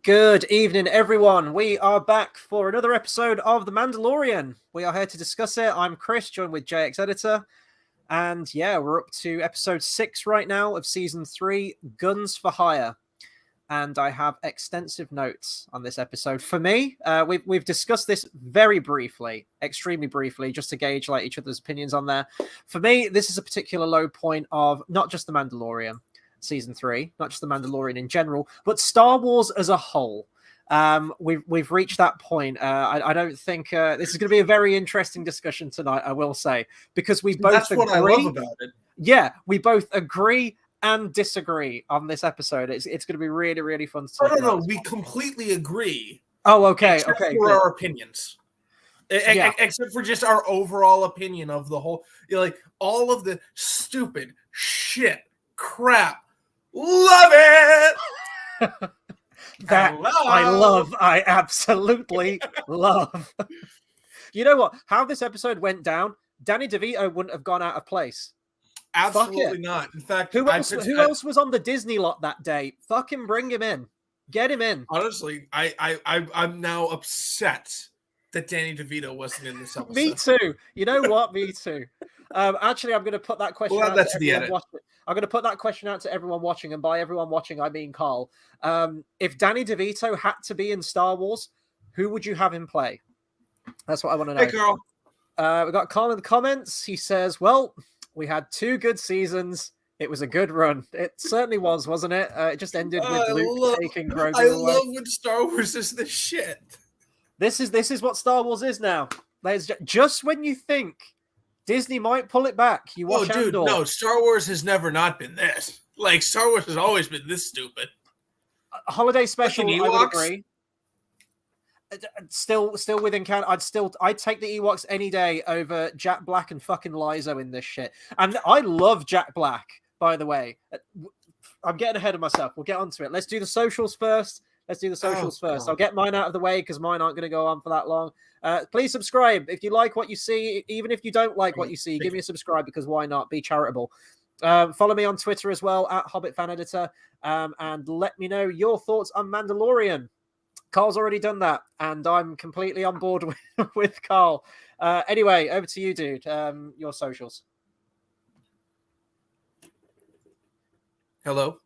Good evening, everyone. We are back for another episode of The Mandalorian. We are here to discuss it. I'm Chris, joined with JXEditor. And yeah, we're up to episode 6 right now of season 3, Guns for Hire. And I have extensive notes on this episode. For me, we've discussed this very briefly, extremely briefly, just to gauge like each other's opinions on there. For me, this is a particular low point of not just The Mandalorian season 3, not just The Mandalorian in general, but Star Wars as a whole. We've reached that point. I don't think this is going to be a very interesting discussion tonight, I will say, because we both That's agree. what I love about it. Yeah, we both agree and disagree on this episode. It's going to be really, really fun to talk about. No, we completely agree. Oh, okay, except okay. for good. our opinions. Except for just our overall opinion of the whole, like all of the stupid shit, crap. Love it. That I absolutely love. You know what? How this episode went down, Danny DeVito wouldn't have gone out of place. Absolutely not. In fact, who else was on the Disney lot that day? Fucking bring him in. Get him in. Honestly, I'm now upset that Danny DeVito wasn't in this episode. Me too. You know what? Me too. Actually, I'm going to put that question out to everyone watching. I'm going to put that question out to everyone watching, and by everyone watching, I mean Carl. If Danny DeVito had to be in Star Wars, who would you have him play? That's what I want to know. Hey, Carl. We got Carl in the comments. He says, well, we had 2 good seasons. It was a good run. It certainly was, wasn't it? It just ended with Luke taking Grogu away. I love when Star Wars is this shit. This is what Star Wars is now. Just when you think Disney might pull it back, you watch Andor. No, Star Wars has never not been this. Like, Star Wars has always been this stupid. Holiday special, I would agree. Still within count. I'd take the Ewoks any day over Jack Black and fucking Lizo in this shit. And I love Jack Black, by the way. I'm getting ahead of myself. We'll get onto it. Let's do the socials first. I'll get mine out of the way because mine aren't going to go on for that long. Please subscribe if you like what you see. Even if you don't like what you see, give me a subscribe because why not? Be charitable. Follow me on Twitter as well at Hobbit Fan Editor, and let me know your thoughts on Mandalorian. Carl's already done that, and I'm completely on board with Carl. Anyway, over to you, dude. Your socials. Hello.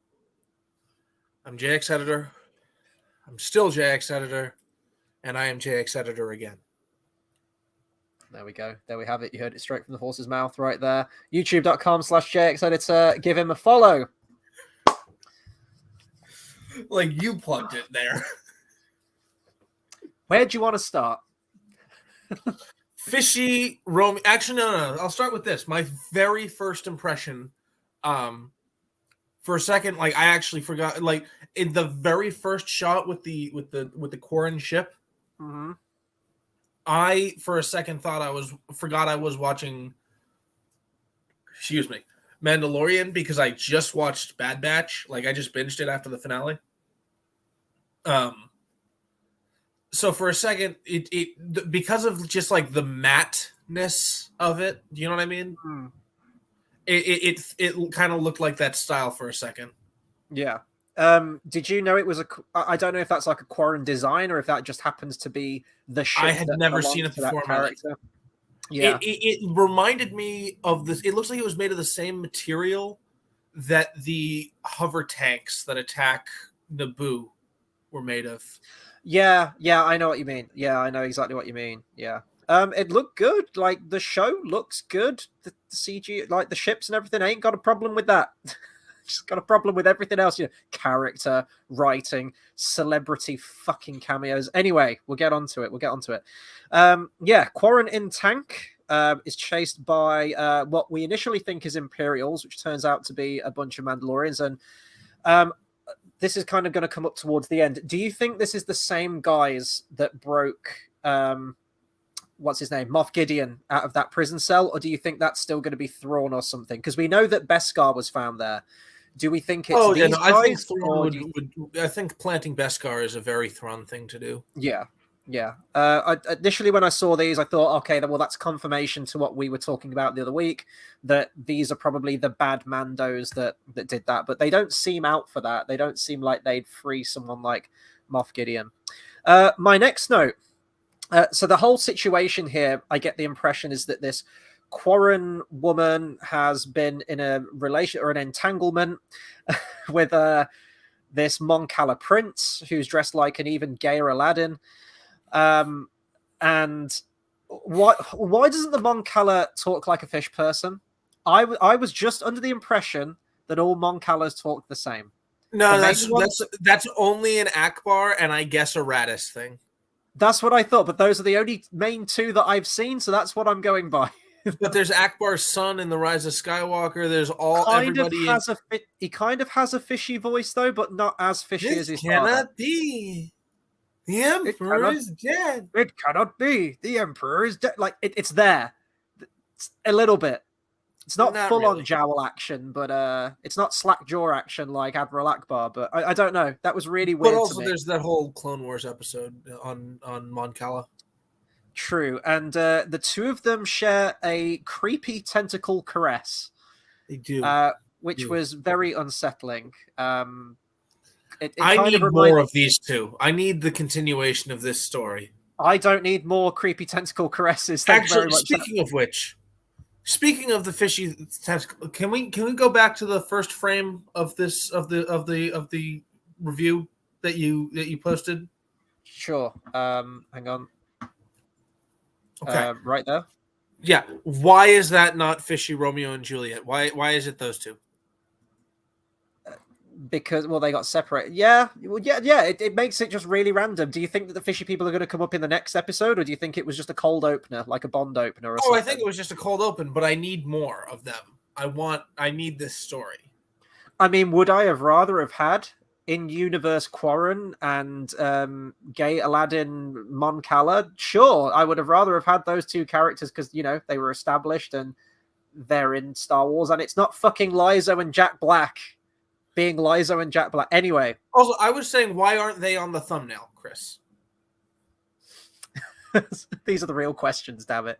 I'm JXEditor. I'm still JXEditor, and I am JXEditor again. There we go. There we have it. You heard it straight from the horse's mouth right there. YouTube.com/JXEditor. Give him a follow. Like you plugged it there. Where do you want to start? Fishy, Romy. Actually, no. I'll start with this. My very first impression. For a second, like I actually forgot. Like in the very first shot with the Quarren ship, mm-hmm. I for a second forgot I was watching. Excuse me, Mandalorian because I just watched Bad Batch. Like I just binged it after the finale. So for a second, it because of just like the matte-ness of it, do you know what I mean? Mm. It kind of looked like that style for a second. Yeah. Did you know it was I don't know if that's like a Quarren design or if that just happens to be the ship. I had never seen it before. Yeah. It reminded me of this. It looks like it was made of the same material that the hover tanks that attack Naboo were made of. Yeah, I know what you mean. Yeah, I know exactly what you mean. Yeah. It looked good. Like the show looks good. The CG, like the ships and everything, I ain't got a problem with that. Just got a problem with everything else. You know, character, writing, celebrity fucking cameos. Anyway, we'll get onto it. Yeah, Quarren in tank is chased by what we initially think is Imperials, which turns out to be a bunch of Mandalorians. And this is kind of going to come up towards the end. Do you think this is the same guys that broke what's his name, Moff Gideon, out of that prison cell, or do you think that's still going to be Thrawn or something? Because we know that Beskar was found there. Do we think it's these guys? I think planting Beskar is a very Thrawn thing to do. Yeah. Initially, when I saw these, I thought, okay, well, that's confirmation to what we were talking about the other week, that these are probably the bad Mandos that did that. But they don't seem out for that. They don't seem like they'd free someone like Moff Gideon. My next note. So the whole situation here, I get the impression, is that this Quarren woman has been in a relation or an entanglement with this Mon Cala prince who's dressed like an even gayer Aladdin. And why doesn't the Mon Cala talk like a fish person? I was just under the impression that all Mon Calas talked the same. No, that's only an Akbar and I guess a Radis thing. That's what I thought, but those are the only main two that I've seen, so that's what I'm going by. But there's Akbar's son in The Rise of Skywalker. There's He kind of has a fishy voice though, but not as fishy as his father. Cannot be. The Emperor is dead. It cannot be. The Emperor is dead. Like it's there, it's a little bit. It's not full on jowl action, but it's not slack jaw action like Admiral Akbar. But I don't know. That was really weird. But also, there's that whole Clone Wars episode on Mon Cala. True, and the two of them share a creepy tentacle caress. They do, which was very unsettling. I need more of these two. I need the continuation of this story. I don't need more creepy tentacle caresses. Thank you very much. Speaking of the fishy tentacle, can we go back to the first frame of this of the review that you posted? Sure. Hang on. Okay. Right there. Yeah. Why is that not fishy Romeo and Juliet? Why is it those two? Because they got separated. Yeah. Well, yeah. It makes it just really random. Do you think that the fishy people are going to come up in the next episode, or do you think it was just a cold opener, like a Bond opener? Or something? I think it was just a cold open, but I need more of them. I need this story. I mean, would I have rather have had in-universe Quarren and gay Aladdin Mon Cala? Sure, I would have rather have had those two characters because they were established and they're in Star Wars, and it's not fucking Lizo and Jack Black being Lizo and Jack Black. Anyway. Also, I was saying, why aren't they on the thumbnail, Chris? These are the real questions, damn it.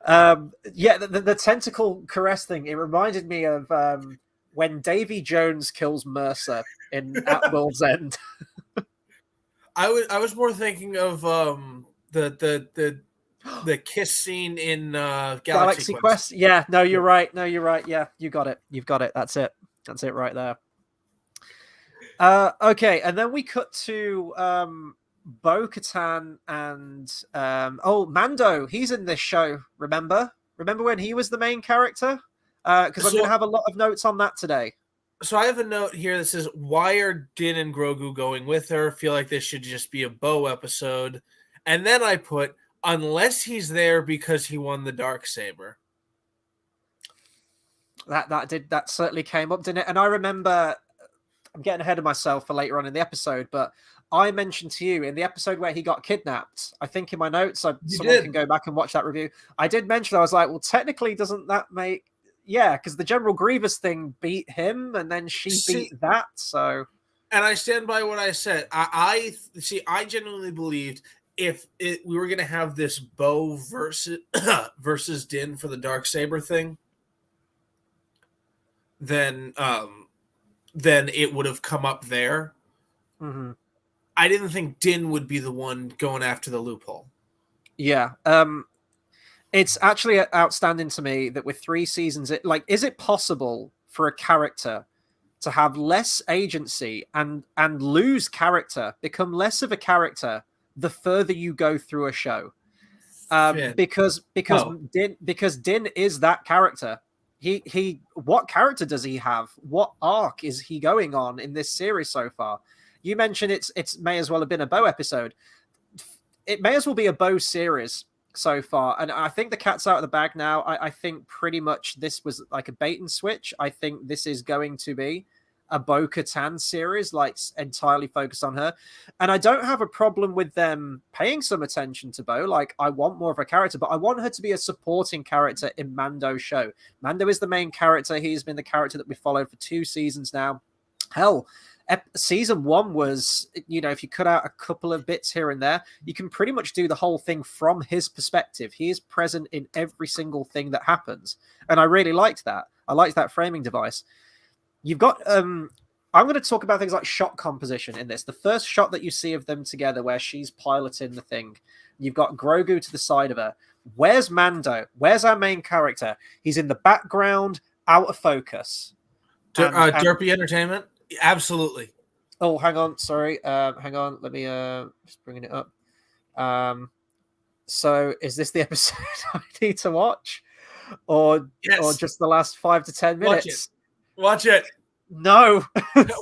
The tentacle caress thing, it reminded me of when Davy Jones kills Mercer in At World's End. I was more thinking of the kiss scene in Galaxy Quest. Yeah, no, you're right. Yeah, you got it. You've got it. That's it right there. Okay, and then we cut to Bo-Katan and Mando. He's in this show. Remember when he was the main character? Because I'm going to have a lot of notes on that today. So I have a note here that says, why are Din and Grogu going with her? Feel like this should just be a Bo episode. And then I put, unless he's there because he won the Darksaber. That certainly came up, didn't it? And I remember, I'm getting ahead of myself for later on in the episode, but I mentioned to you in the episode where he got kidnapped, I think in my notes, someone can go back and watch that review. I did mention, I was like, well, technically doesn't that make... Yeah, because the General Grievous thing beat him, and then she beat that, so... And I stand by what I said. I genuinely believed we were going to have this Bo versus Din for the Darksaber thing, then it would have come up there. Mm-hmm. I didn't think Din would be the one going after the loophole. Yeah. It's actually outstanding to me that with 3 seasons, is it possible for a character to have less agency and lose character, become less of a character the further you go through a show? Because Din is that character. He what character does he have? What arc is he going on in this series so far? You mentioned it's may as well have been a Bo episode. It may as well be a Bo series so far, and I think the cat's out of the bag now. I think pretty much this was like a bait and switch. I think this is going to be a Bo-Katan series, like entirely focused on her, and I don't have a problem with them paying some attention to Bo. Like, I want more of a character, but I want her to be a supporting character in Mando's show. Mando is the main character. He's been the character that we followed for 2 seasons now. Hell, season 1 was, if you cut out a couple of bits here and there, you can pretty much do the whole thing from his perspective. He is present in every single thing that happens. And I really liked that. I liked that framing device. You've got I'm going to talk about things like shot composition in this. The first shot that you see of them together, where she's piloting the thing, you've got Grogu to the side of her. Where's Mando? Where's our main character? He's in the background, out of focus. Derpy Entertainment? Absolutely. Oh, hang on. Sorry. Hang on. Let me just bringing it up. So is this the episode I need to watch? Or just the last 5 to 10 minutes? Watch it. No.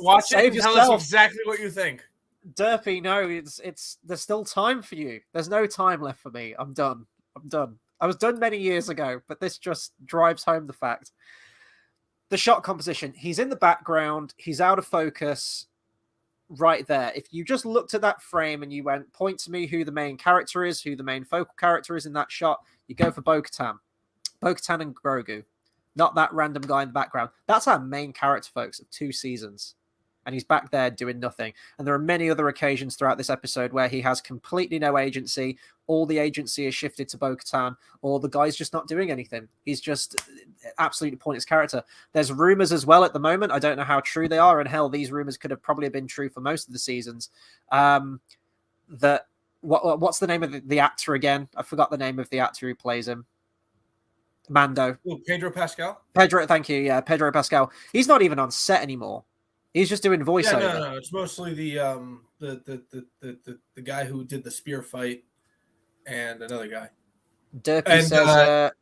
Watch it and tell us exactly what you think. Derpy, no, it's there's still time for you. There's no time left for me. I'm done. I was done many years ago, but this just drives home the fact. The shot composition, he's in the background, he's out of focus right there. If you just looked at that frame and you went, point to me who the main character is, who the main focal character is in that shot, you go for Bo-Katan. Bo-Katan and Grogu. Not that random guy in the background. That's our main character, folks, of 2 seasons. And he's back there doing nothing. And there are many other occasions throughout this episode where he has completely no agency. All the agency is shifted to Bo-Katan, or the guy's just not doing anything. He's just absolutely pointless character. There's rumors as well at the moment. I don't know how true they are. And hell, these rumors could have probably been true for most of the seasons. That what's the name of the actor again? I forgot the name of the actor who plays him. Mando. Ooh, Pedro Pascal? Pedro, thank you. Yeah, Pedro Pascal. He's not even on set anymore. He's just doing voiceover. Yeah, no. It's mostly the guy who did the spear fight and another guy. Derpy says,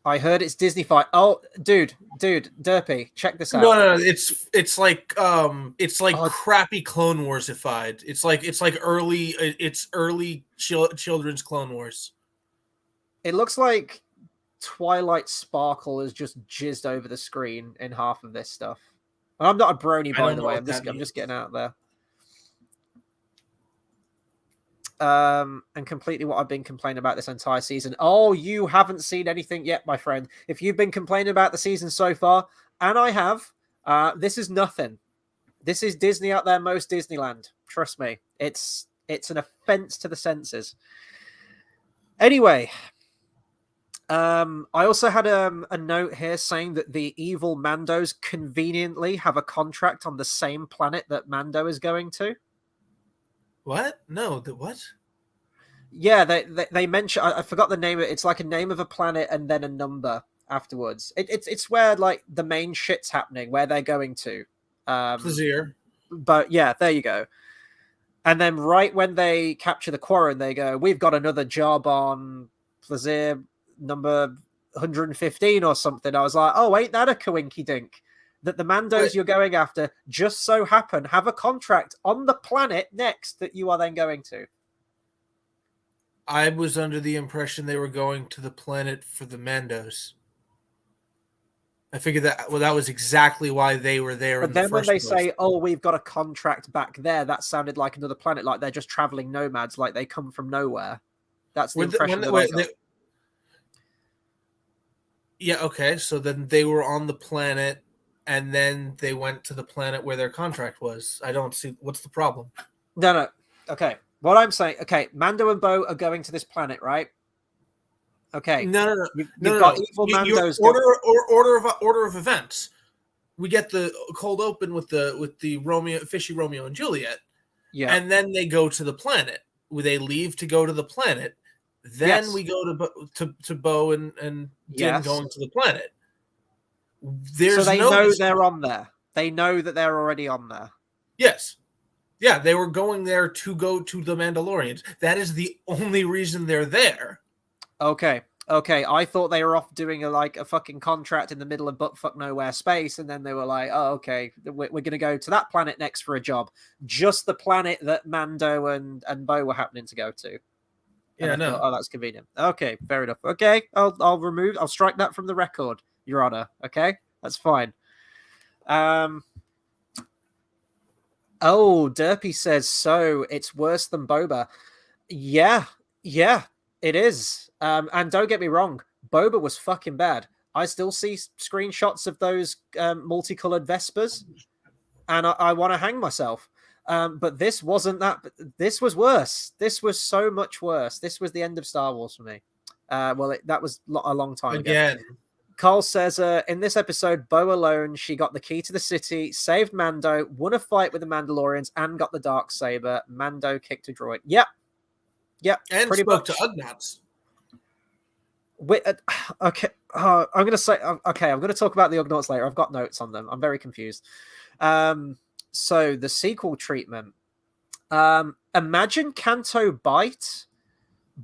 I heard it's Disney fight. Oh, dude, Derpy, check this out. No, it's like crappy Clone Wars-ified. It's like early children's Clone Wars. It looks like Twilight Sparkle has just jizzed over the screen in half of this stuff. And I'm not a brony, by the way. I'm just getting out there. And completely what I've been complaining about this entire season. Oh, you haven't seen anything yet, my friend. If you've been complaining about the season so far, and I have, this is nothing. This is Disney out there, most Disneyland. Trust me. It's an offense to the senses. Anyway, I also had a note here saying that the evil Mandos conveniently have a contract on the same planet that Mando is going to. What? No, what? Yeah, they mention. I forgot the name of it. It's like a name of a planet and then a number afterwards. It's where like the main shit's happening, where they're going to. Plaisir. But yeah, there you go. And then right when they capture the Quarren, they go, "We've got another job on Plaisir number 115 or something." I was like, "Oh, ain't that a coinky dink?" That the Mandos you're going after just so happen have a contract on the planet next that you are then going to. I was under the impression they were going to the planet for the Mandos. I figured that was exactly why they were there. But then when they say, "Oh, we've got a contract back there," that sounded like another planet, like they're just traveling nomads, like they come from nowhere. That's the impression that I got. Yeah, okay. So then they were on the planet, and then they went to the planet where their contract was. I don't see what's the problem. No. Okay. What I'm saying, okay, Mando and Bo are going to this planet, right? Okay. No. You've got evil Mandos. Order of events. We get the cold open with the fishy Romeo and Juliet. Yeah. And then they go to the planet. They leave to go to the planet. Then we go to Bo and Din going to the planet. So they know they're on there. They know that they're already on there. Yes. Yeah, they were going there to go to the Mandalorians. That is the only reason they're there. Okay. I thought they were off doing a fucking contract in the middle of buttfuck nowhere space, and then they were like, "Oh, okay, we're going to go to that planet next for a job." Just the planet that Mando and Bo were happening to go to. Yeah, no. Oh, that's convenient. Okay, fair enough. Okay, I'll strike that from the record, Your Honor. Okay, that's fine. Oh, Derpy says so. It's worse than Boba. Yeah, it is. And don't get me wrong, Boba was fucking bad. I still see screenshots of those multicolored Vespers, and I want to hang myself. But this wasn't that. This was worse. This was so much worse. This was the end of Star Wars for me. That was a long time ago. Carl says, in this episode, Bo alone, she got the key to the city, saved Mando, won a fight with the Mandalorians, and got the Darksaber. Mando kicked a droid. Yep. And pretty spoke much. to Ugnaughts. Okay. I'm going to say, okay, I'm going to talk about the Ugnaughts later. I've got notes on them. I'm very confused. So the sequel treatment. Imagine Canto Bight,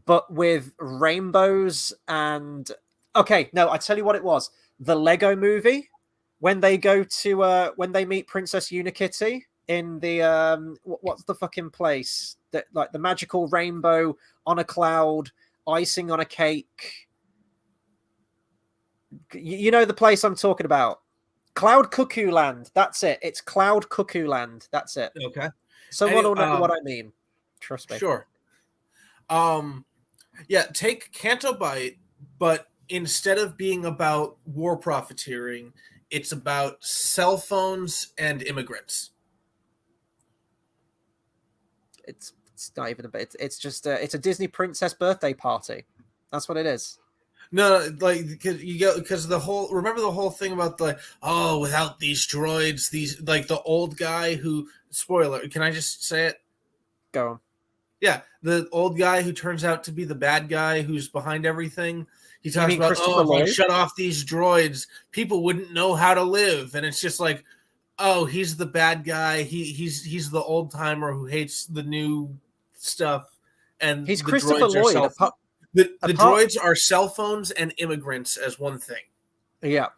but with rainbows and... Okay, no, I tell you what it was. The Lego movie, when they go to when they meet Princess Unikitty in the what's the fucking place that, like, the magical rainbow on a cloud, icing on a cake. You know the place I'm talking about. Cloud Cuckoo Land. That's it. It's Cloud Cuckoo Land. That's it. Okay. Someone will know what I mean. Trust me. Sure. Yeah, take Canto Bight, but instead of being about war profiteering, it's about cell phones and immigrants. It's not even a bit. It's just it's a Disney princess birthday party. That's what it is. No, like, because the whole, remember the whole thing about without these droids, these, like, the old guy who, spoiler, can I just say it? Go on. Yeah, the old guy who turns out to be the bad guy who's behind everything. He talks about, if I shut off these droids, people wouldn't know how to live. And it's just like, oh, he's the bad guy. He's the old timer who hates the new stuff. And he's Christopher Lloyd. The droids are cell phones and immigrants as one thing. Yeah.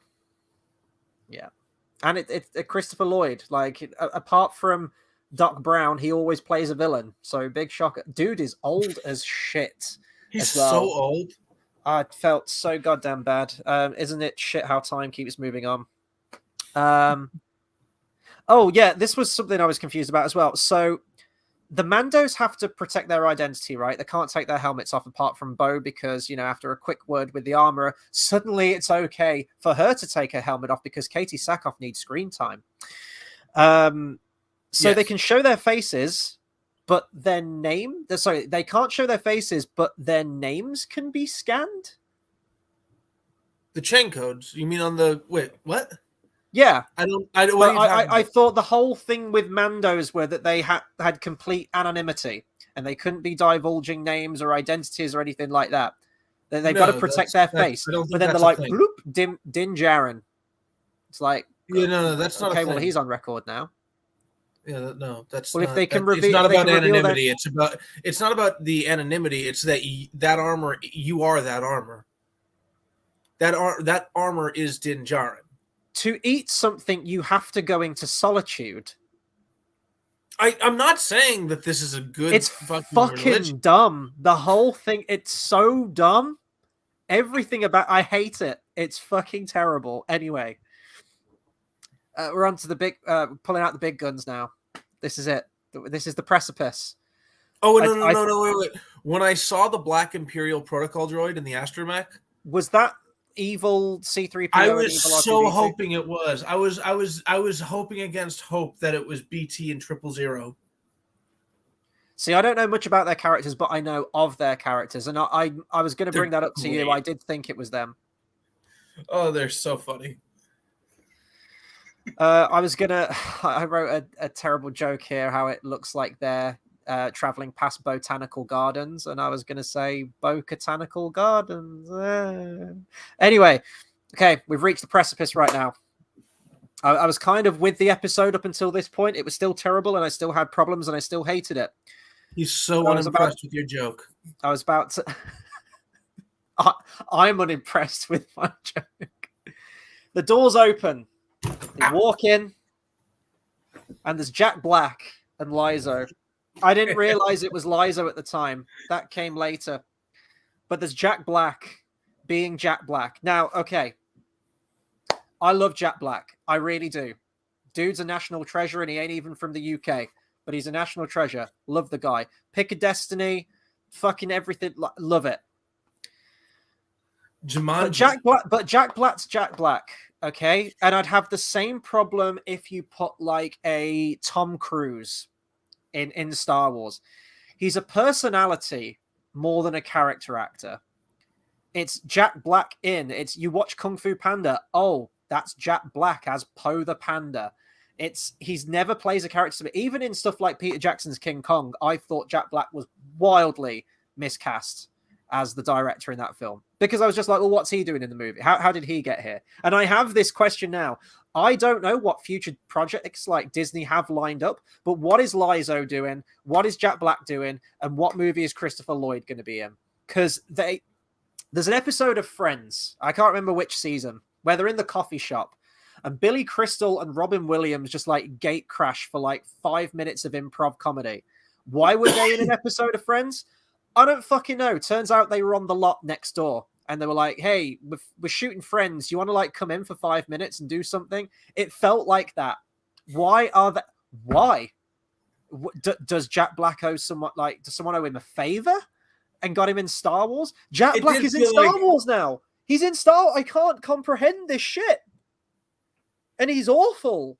And it's Christopher Lloyd. Like, apart from Doc Brown, he always plays a villain. So big shock. Dude is old as shit. He's so old. I felt so goddamn bad. Isn't it shit how time keeps moving on? Oh, yeah, this was something I was confused about as well. So the Mandos have to protect their identity, right? They can't take their helmets off apart from Bo because, after a quick word with the armorer, suddenly it's okay for her to take her helmet off because Katie Sackhoff needs screen time. So they can show their faces, but their name... Sorry, they can't show their faces, but their names can be scanned? The chain codes? You mean on the... Wait, what? Yeah. I thought the whole thing with Mandos were that they had complete anonymity and they couldn't be divulging names or identities or anything like that. They've got to protect their face. But then they're like, bloop, Din Djarin. It's like... Yeah, no, that's not okay, well, he's on record now. Yeah, no, that's well. Not, if they can reveal, it's not about anonymity. It's not about the anonymity. It's that armor. You are that armor. That armor is Din Djarin. To eat something, you have to go into solitude. I'm not saying that this is a good. It's fucking dumb. The whole thing. It's so dumb. Everything about. I hate it. It's fucking terrible. Anyway. We're on to the big, pulling out the big guns now. This is it. This is the precipice. Oh, no, wait. When I saw the Black Imperial Protocol droid in the astromech, was that evil C-3PO? I was so hoping it was. I was hoping against hope that it was BT and 000. See, I don't know much about their characters, but I know of their characters, and I was going to bring that up to you. I did think it was them. Oh, they're so funny. I wrote a terrible joke here, how it looks like they're traveling past botanical gardens, and I was going to say Bo-Botanical Gardens. Anyway, okay, we've reached the precipice right now. I was kind of with the episode up until this point. It was still terrible, and I still had problems, and I still hated it. He's so unimpressed with your joke. I was about to... I'm unimpressed with my joke. The doors open. They walk in, and there's Jack Black and Lizo. I didn't realize it was Lizo at the time. That came later. But there's Jack Black being Jack Black. Now, okay. I love Jack Black. I really do. Dude's a national treasure, and he ain't even from the UK. But he's a national treasure. Love the guy. Pick a Destiny. Fucking everything. Love it. Jumanji. But Jack Black's Jack Black. Okay, and I'd have the same problem if you put like a Tom Cruise in Star Wars. He's a personality more than a character actor. It's Jack Black in. It's you watch Kung Fu Panda. Oh, that's Jack Black as Po the Panda. He's never plays a character. Even in stuff like Peter Jackson's King Kong, I thought Jack Black was wildly miscast as the director in that film, because I was just like, well, what's he doing in the movie? How did he get here? And I have this question now. I don't know what future projects like Disney have lined up, but what is Lizo doing? What is Jack Black doing? And what movie is Christopher Lloyd going to be in? Because there's an episode of Friends, I can't remember which season, where they're in the coffee shop and Billy Crystal and Robin Williams just like gate crash for like 5 minutes of improv comedy. Why were they in an episode of Friends? I don't fucking know. Turns out they were on the lot next door and they were like, hey, we're shooting Friends. You want to like come in for 5 minutes and do something? It felt like that. Why are that? Why? Does Jack Black owe someone, like, does someone owe him a favor and got him in Star Wars? Jack Black is in Star Wars now. He's in Star. I can't comprehend this shit. And he's awful.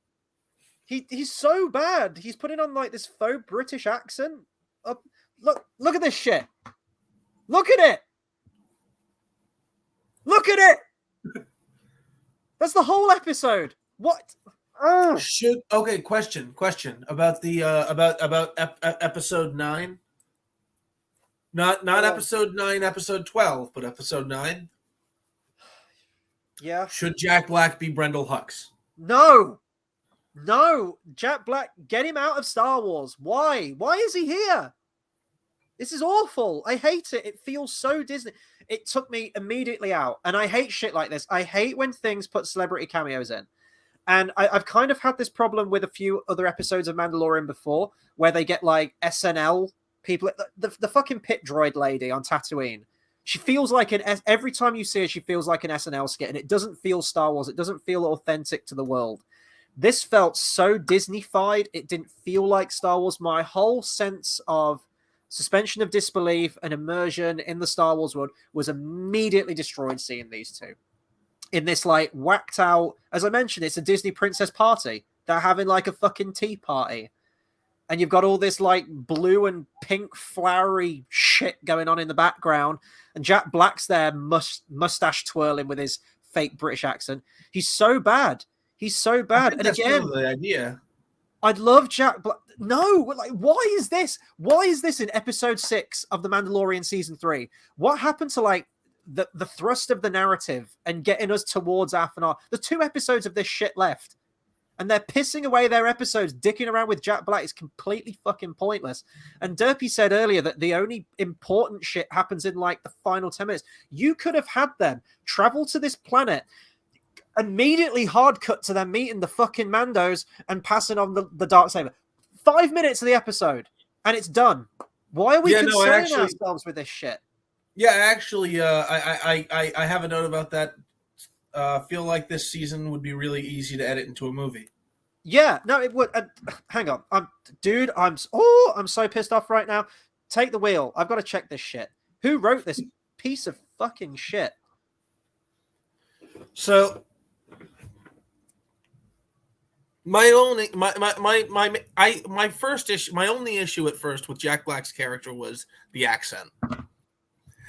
He's so bad. He's putting on like this faux British accent. Look at this shit. Look at it. Look at it. That's the whole episode. What? Oh. Question about the about episode 9. Not episode 9, episode 12, but episode 9. Yeah. Should Jack Black be Brendel Hux? No, Jack Black, get him out of Star Wars. Why? Why is he here? This is awful. I hate it. It feels so Disney. It took me immediately out. And I hate shit like this. I hate when things put celebrity cameos in. And I've kind of had this problem with a few other episodes of Mandalorian before, where they get like SNL people. The fucking pit droid lady on Tatooine. She feels like every time you see her, she feels like an SNL skit, and it doesn't feel Star Wars. It doesn't feel authentic to the world. This felt so Disney-fied. It didn't feel like Star Wars. My whole sense of suspension of disbelief and immersion in the Star Wars world was immediately destroyed seeing these two. In this, like, whacked out, as I mentioned, it's a Disney princess party. They're having, like, a fucking tea party. And you've got all this, like, blue and pink flowery shit going on in the background. And Jack Black's there, mustache twirling with his fake British accent. He's so bad. He's so bad. And again, the idea. I'd love Jack Black. No, like, why is this? Why is this in episode 6 of The Mandalorian season 3? What happened to, like, the thrust of the narrative and getting us towards our finale? The 2 episodes of this shit left. And they're pissing away their episodes, dicking around with Jack Black. Is completely fucking pointless. And Derpy said earlier that the only important shit happens in like the final 10 minutes. You could have had them travel to this planet, immediately hard cut to them meeting the fucking Mandos and passing on the Darksaber. 5 minutes of the episode, and it's done. Why are we concerning ourselves with this shit? Yeah, actually, I have a note about that. Feel like this season would be really easy to edit into a movie. Yeah, no, it would. Hang on, I'm so pissed off right now. Take the wheel. I've got to check this shit. Who wrote this piece of fucking shit? So, my only issue at first with Jack Black's character was the accent,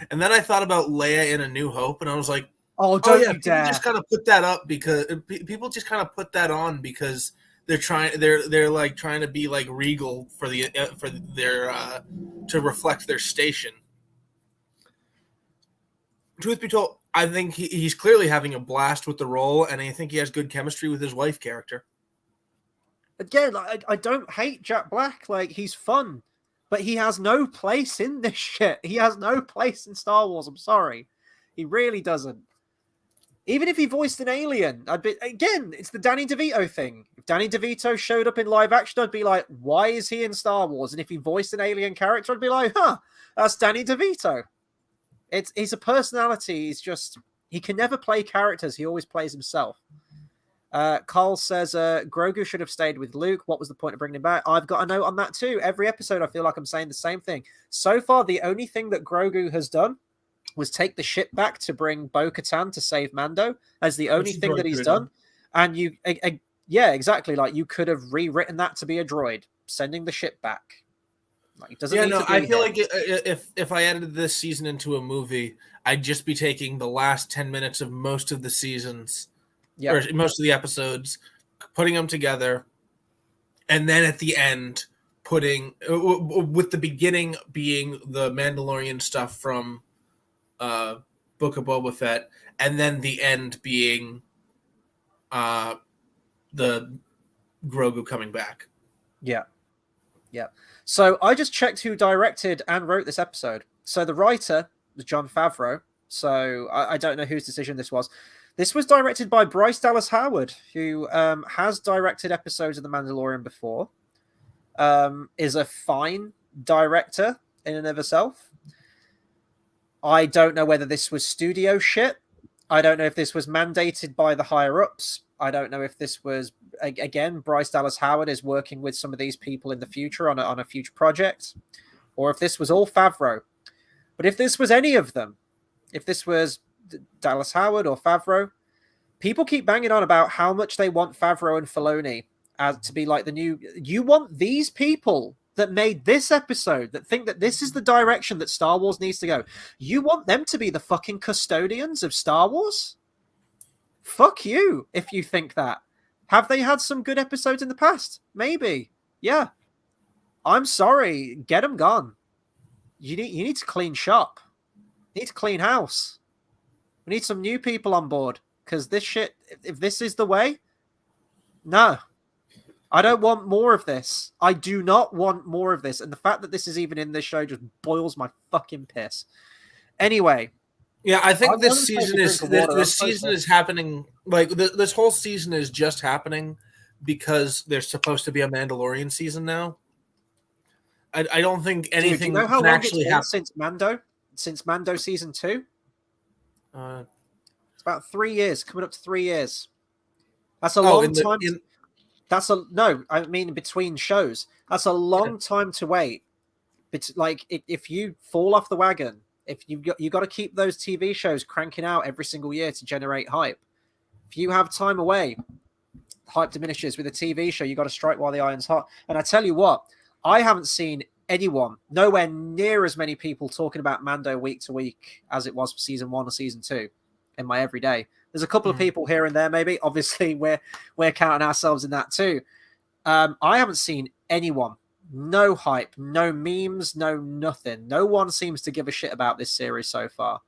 and then I thought about Leia in A New Hope, and I was like, oh, don't you dare! People just kind of put that up because people just kind of put that on because they're trying to be like regal for their to reflect their station. Truth be told, I think he's clearly having a blast with the role, and I think he has good chemistry with his wife character. Again, I don't hate Jack Black. Like, he's fun, but he has no place in this shit. He has no place in Star Wars. I'm sorry. He really doesn't. Even if he voiced an alien, it's the Danny DeVito thing. If Danny DeVito showed up in live action, I'd be like, why is he in Star Wars? And if he voiced an alien character, I'd be like, that's Danny DeVito. He's a personality. He can never play characters. He always plays himself. Carl says, Grogu should have stayed with Luke. What was the point of bringing him back? I've got a note on that too. Every episode, I feel like I'm saying the same thing. So far, the only thing that Grogu has done was take the ship back to bring Bo-Katan to save Mando. As the only thing that he's done. And yeah, exactly. Like, you could have rewritten that to be a droid, sending the ship back. Like, it doesn't Yeah, need no, to be I feel him. like if I edited this season into a movie, I'd just be taking the last 10 minutes of most of the seasons Yeah, or most of the episodes, putting them together, and then at the end putting with the beginning being the Mandalorian stuff from Book of Boba Fett, and then the end being the Grogu coming back. yeah, yeah. So I just checked who directed and wrote this episode. So the writer was Jon Favreau. So I don't know whose decision this was. This was directed by Bryce Dallas Howard, who has directed episodes of The Mandalorian before. Is a fine director in and of herself. I don't know whether this was studio shit. I don't know if this was mandated by the higher ups. I don't know if this was, again, Bryce Dallas Howard is working with some of these people in the future on a future project, or if this was all Favreau. But if this was any of them, if this was Dallas Howard or Favreau, people keep banging on about how much they want Favreau and Filoni as to be like the new. You want these people that made this episode that think that this is the direction that Star Wars needs to go. You want them to be the fucking custodians of Star Wars? Fuck you if you think that. Have they had some good episodes in the past? Maybe. Yeah. I'm sorry. Get them gone. You need to clean shop. You need to clean house. We need some new people on board. Because this shit, if this is the way, no. I don't want more of this. I do not want more of this. And the fact that this is even in this show just boils my fucking piss. Anyway. Yeah, I think this season is happening. Like this whole season is just happening because there's supposed to be a Mandalorian season now. I don't think anything. Do you know how long it's been since Mando season 2? It's about 3 years, coming up to 3 years. That's a long time. I mean between shows. That's a long time to wait. It's like if you fall off the wagon, if you got to keep those TV shows cranking out every single year to generate hype. If you have time away, hype diminishes. With a TV show, you got to strike while the iron's hot. And I tell you what, I haven't seen anyone, nowhere near as many people talking about Mando week to week as it was for season 1 or season 2 in my everyday. There's a couple of people here and there, maybe. Obviously, we're counting ourselves in that too. I haven't seen anyone. No hype, no memes, no nothing. No one seems to give a shit about this series so far.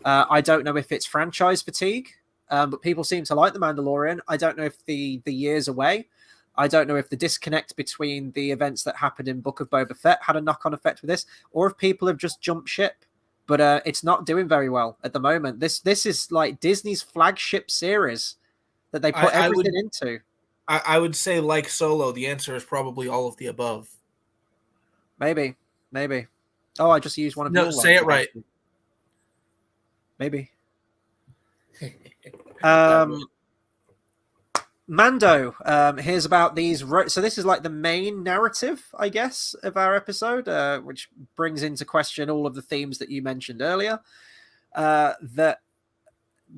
I don't know if it's franchise fatigue, but people seem to like The Mandalorian. I don't know if the years away. I don't know if the disconnect between the events that happened in Book of Boba Fett had a knock-on effect with this, or if people have just jumped ship. But it's not doing very well at the moment. This is like Disney's flagship series that they put everything into. I would say, like Solo, the answer is probably all of the above. Maybe. Oh, I just used one of your ones. No, say it right. Maybe. Mando, here's about these. So this is like the main narrative, I guess, of our episode, which brings into question all of the themes that you mentioned earlier. That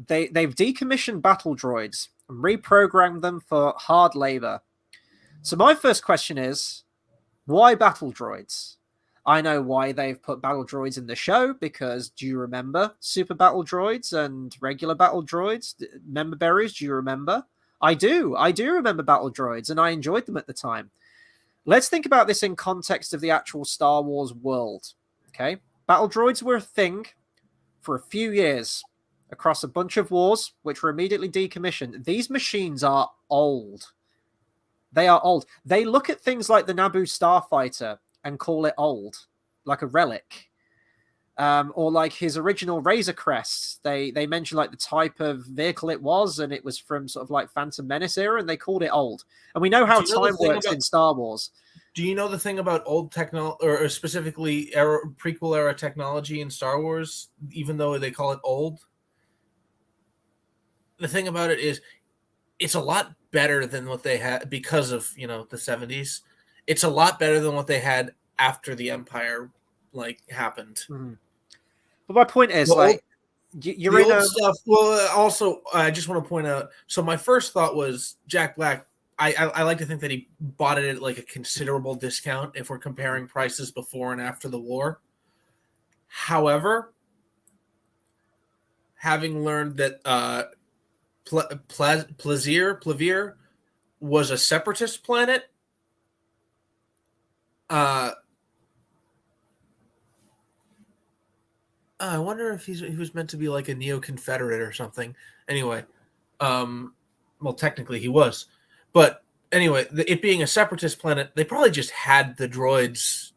they've decommissioned battle droids and reprogrammed them for hard labor. So my first question is, why battle droids? I know why they've put battle droids in the show, because do you remember super battle droids and regular battle droids? Member berries, do you remember? I do remember battle droids, and I enjoyed them at the time. Let's think about this in context of the actual Star Wars world. Okay, battle droids were a thing for a few years across a bunch of wars, which were immediately decommissioned. These machines are old. They are old. They look at things like the Naboo Starfighter and call it old, like a relic. Or like his original Razor Crest. They mentioned like the type of vehicle it was, and it was from sort of like Phantom Menace era, and they called it old. And we know how time works in Star Wars. Do you know the thing about old technology, or specifically prequel era technology in Star Wars, even though they call it old? The thing about it is, it's a lot better than what they had because of, the 70s. It's a lot better than what they had after the Empire happened. Mm-hmm. But my point is, you're in old stuff. Well, also, I just want to point out. So my first thought was Jack Black I like to think that he bought it at like a considerable discount if we're comparing prices before and after the war. However, having learned that Plevir was a separatist planet, I wonder if he was meant to be like a neo-Confederate or something. Anyway, well, technically he was. But anyway, it being a separatist planet, they probably just had the droids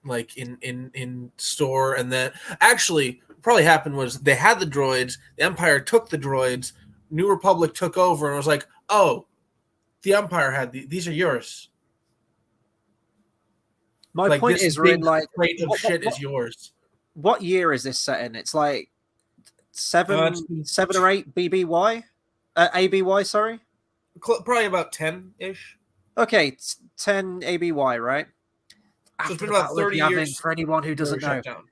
like in store, and then actually what probably happened was they had the droids, the Empire took the droids, New Republic took over and was like, oh, the Empire had these are yours. My like, point is, we're in like crate of shit is yours. What year is this set in? It's like seven or eight BBY, ABY. Sorry, probably about 10-ish. Okay, 10 ABY, right? So it's been about 30 years for anyone who doesn't know. Down.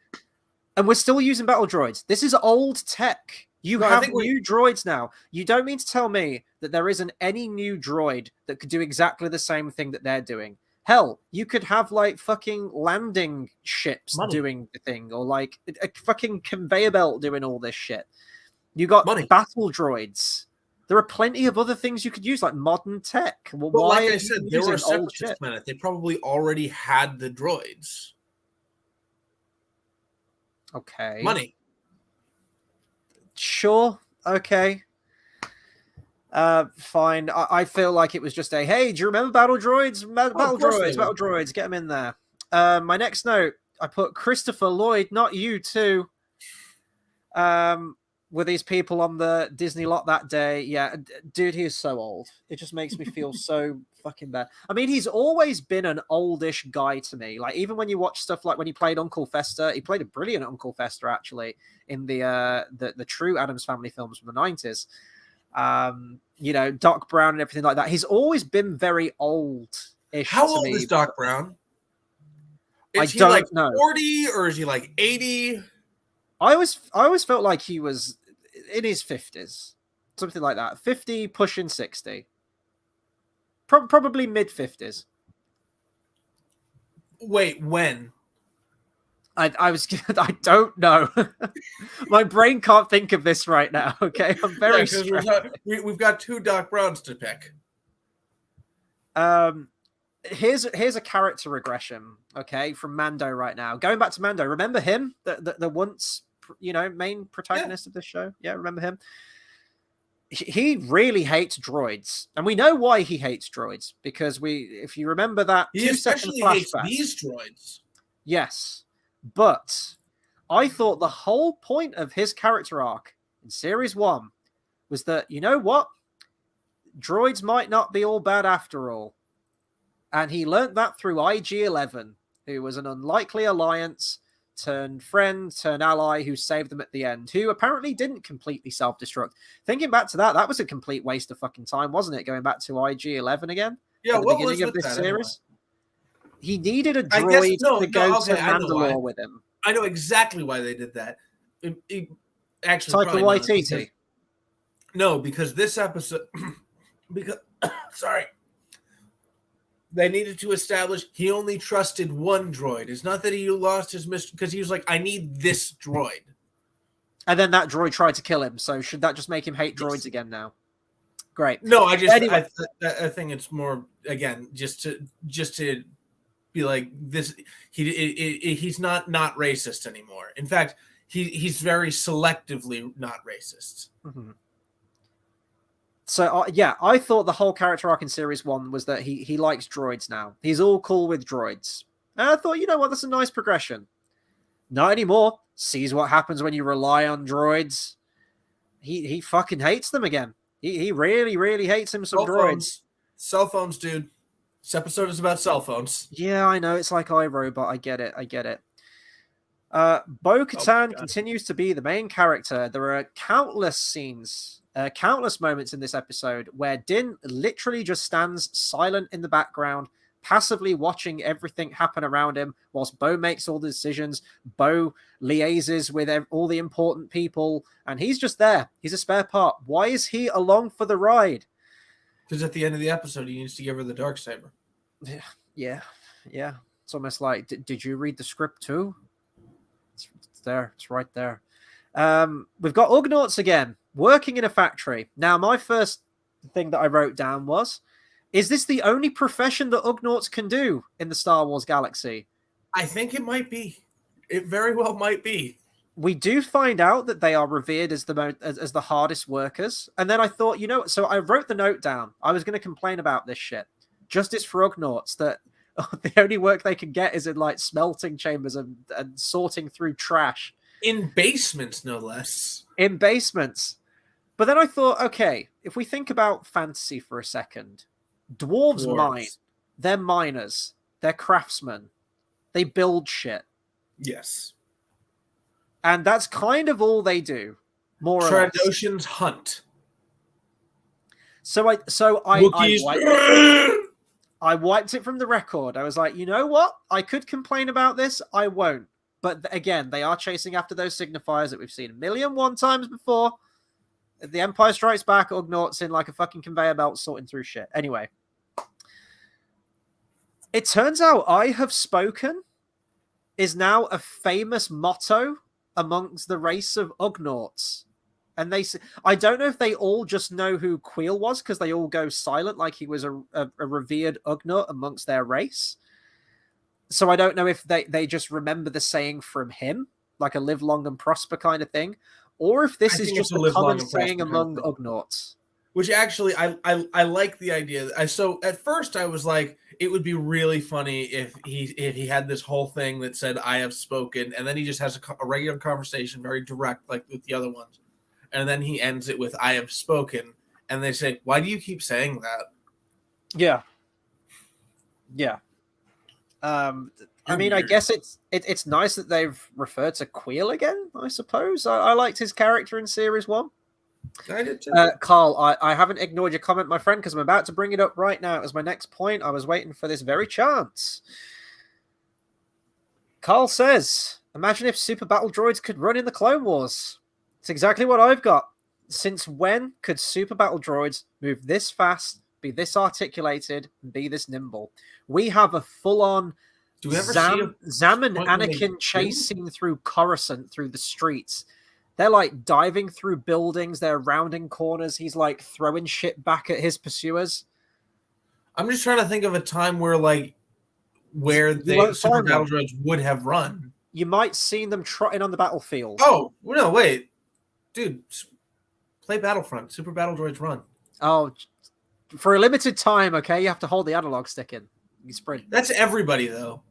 And we're still using battle droids. This is old tech. You have new droids now. You don't mean to tell me that there isn't any new droid that could do exactly the same thing that they're doing. Hell, you could have like fucking landing ships doing the thing, or like a fucking conveyor belt doing all this shit. You got battle droids. There are plenty of other things you could use, like modern tech. Well, but like I said, they were a separatist planet. They probably already had the droids. Okay. Money. Sure. Okay. Fine. I feel like it was just a, hey, do you remember battle droids? Battle droids, get them in there. My next note, I put Christopher Lloyd, not you too. With these people on the Disney lot that day. Yeah, dude, he is so old. It just makes me feel so fucking bad. I mean, he's always been an oldish guy to me. Like, even when you watch stuff like when he played Uncle Fester, he played a brilliant Uncle Fester, actually, in the true Addams Family films from the 90s. You know, Doc Brown and everything like that. He's always been very old-ish. How old is Doc Brown? Is he like 40 or is he like 80? I always felt like he was in his 50s, something like that. 50 pushing 60, probably mid 50s. Wait, when? I don't know. My brain can't think of this right now. Okay, I'm very stressed. We've got two Doc Browns to pick. Here's a character regression, okay, from Mando right now. Going back to Mando, remember him, the once, you know, main protagonist of this show? Yeah, remember him? He really hates droids, and we know why he hates droids, because if you remember that, he especially hates these droids. Yes. But I thought the whole point of his character arc in Series 1 was that, you know what? Droids might not be all bad after all. And he learnt that through IG-11, who was an unlikely alliance, turned friend, turned ally, who saved them at the end, who apparently didn't completely self-destruct. Thinking back to that was a complete waste of fucking time, wasn't it? Going back to IG-11 again? Yeah, at the beginning of this series? Anyway? He needed a droid to go to Mandalore with him. I know exactly why they did that. Taika Waititi. No, because this episode... sorry. They needed to establish he only trusted one droid. It's not that he lost his mission, because he was like, I need this droid. And then that droid tried to kill him, so should that just make him hate droids again now? Great. No, I think it's more, again, just to be like this. He's not racist anymore. In fact, he's very selectively not racist. Mm-hmm. So yeah, I thought the whole character arc in Series 1 was that he likes droids now. He's all cool with droids. And I thought, you know what, that's a nice progression. Not anymore. Sees what happens when you rely on droids. He fucking hates them again. He really, really hates him some droids. Cell phones, dude. This episode is about cell phones. Yeah, I know. It's like iRobot. I get it. Bo-Katan continues to be the main character. There are countless scenes, countless moments in this episode where Din literally just stands silent in the background, passively watching everything happen around him, whilst Bo makes all the decisions. Bo liaises with all the important people, and he's just there. He's a spare part. Why is he along for the ride? Because at the end of the episode, he needs to give her the Darksaber. Yeah. It's almost like, did you read the script too? It's there. It's right there. We've got Ugnaughts again, working in a factory. Now, my first thing that I wrote down was, is this the only profession that Ugnaughts can do in the Star Wars galaxy? I think it might be. It very well might be. We do find out that they are revered as the hardest workers. And then I thought, so I wrote the note down. I was going to complain about this shit. Justice for Ugnaughts, that the only work they can get is in like smelting chambers and sorting through trash. In basements, no less. In basements. But then I thought, okay, if we think about fantasy for a second, dwarves mine. They're miners. They're craftsmen. They build shit. Yes. And that's kind of all they do, more or less. Trandoshans hunt. So I wiped it from the record. I was like, you know what? I could complain about this. I won't. But again, they are chasing after those signifiers that we've seen a million one times before. The Empire Strikes Back, Ugnaughts in like a fucking conveyor belt sorting through shit. Anyway. It turns out I have spoken is now a famous motto amongst the race of Ugnaughts. And I don't know if they all just know who Queel was because they all go silent like he was a revered Ugnaught amongst their race. So I don't know if they just remember the saying from him, like a live long and prosper kind of thing, or if this is just a common saying among Ugnaughts. Which actually, I like the idea. So at first I was like, it would be really funny if he had this whole thing that said, I have spoken, and then he just has a regular conversation, very direct, like with the other ones. And then he ends it with, I have spoken. And they say, why do you keep saying that? Yeah. I mean, I guess it's nice that they've referred to Queel again, I suppose. I liked his character in Series 1. I did too. Carl, I haven't ignored your comment, my friend, because I'm about to bring it up right now as my next point. I was waiting for this very chance. Carl says, imagine if super battle droids could run in the Clone Wars. It's exactly what I've got. Since when could super battle droids move this fast, be this articulated, and be this nimble? We have a full-on Zam and Anakin chasing through Coruscant through the streets. They're like diving through buildings. They're rounding corners. He's like throwing shit back at his pursuers. I'm just trying to think of a time where the super battle droids would have run. You might see them trotting on the battlefield. Oh, no, wait. Dude, play Battlefront. Super battle droids run. Oh, for a limited time, okay? You have to hold the analog stick in. You sprint. That's everybody, though.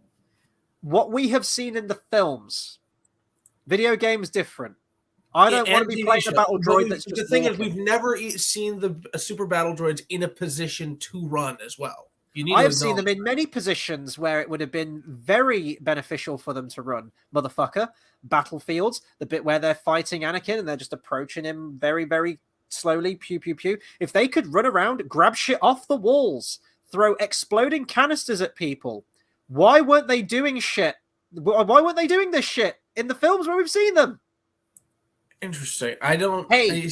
What we have seen in the films, video games different. I don't want to be playing a battle droid that's just the thing is, we've never seen the super battle droids in a position to run as well. I have seen them in many positions where it would have been very beneficial for them to run. Motherfucker, battlefields, the bit where they're fighting Anakin and they're just approaching him very, very slowly, pew, pew, pew. If they could run around, grab shit off the walls, throw exploding canisters at people, why weren't they doing shit? Why weren't they doing this shit in the films where we've seen them? Interesting. I don't... Hey,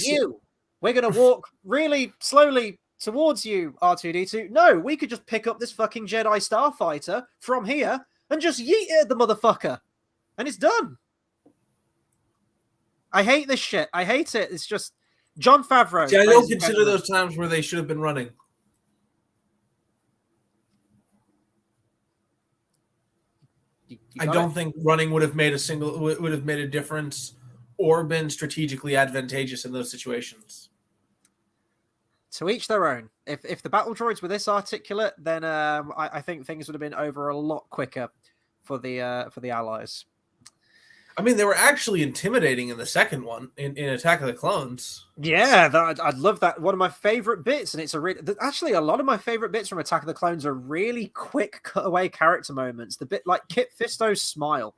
we're going to walk really slowly towards you, R2-D2. No, we could just pick up this fucking Jedi Starfighter from here and just yeet it at the motherfucker. And it's done. I hate this shit. I hate it. It's just... Jon Favreau. See, I don't consider those times where they should have been running. I don't think running would have made a difference or been strategically advantageous in those situations. To each their own. If the battle droids were this articulate, then I think things would have been over a lot quicker for the Allies. I mean, they were actually intimidating in the second one in Attack of the Clones. Yeah, I'd love that. One of my favorite bits, and it's actually a lot of my favorite bits from Attack of the Clones are really quick cutaway character moments. The bit like Kit Fisto's smile.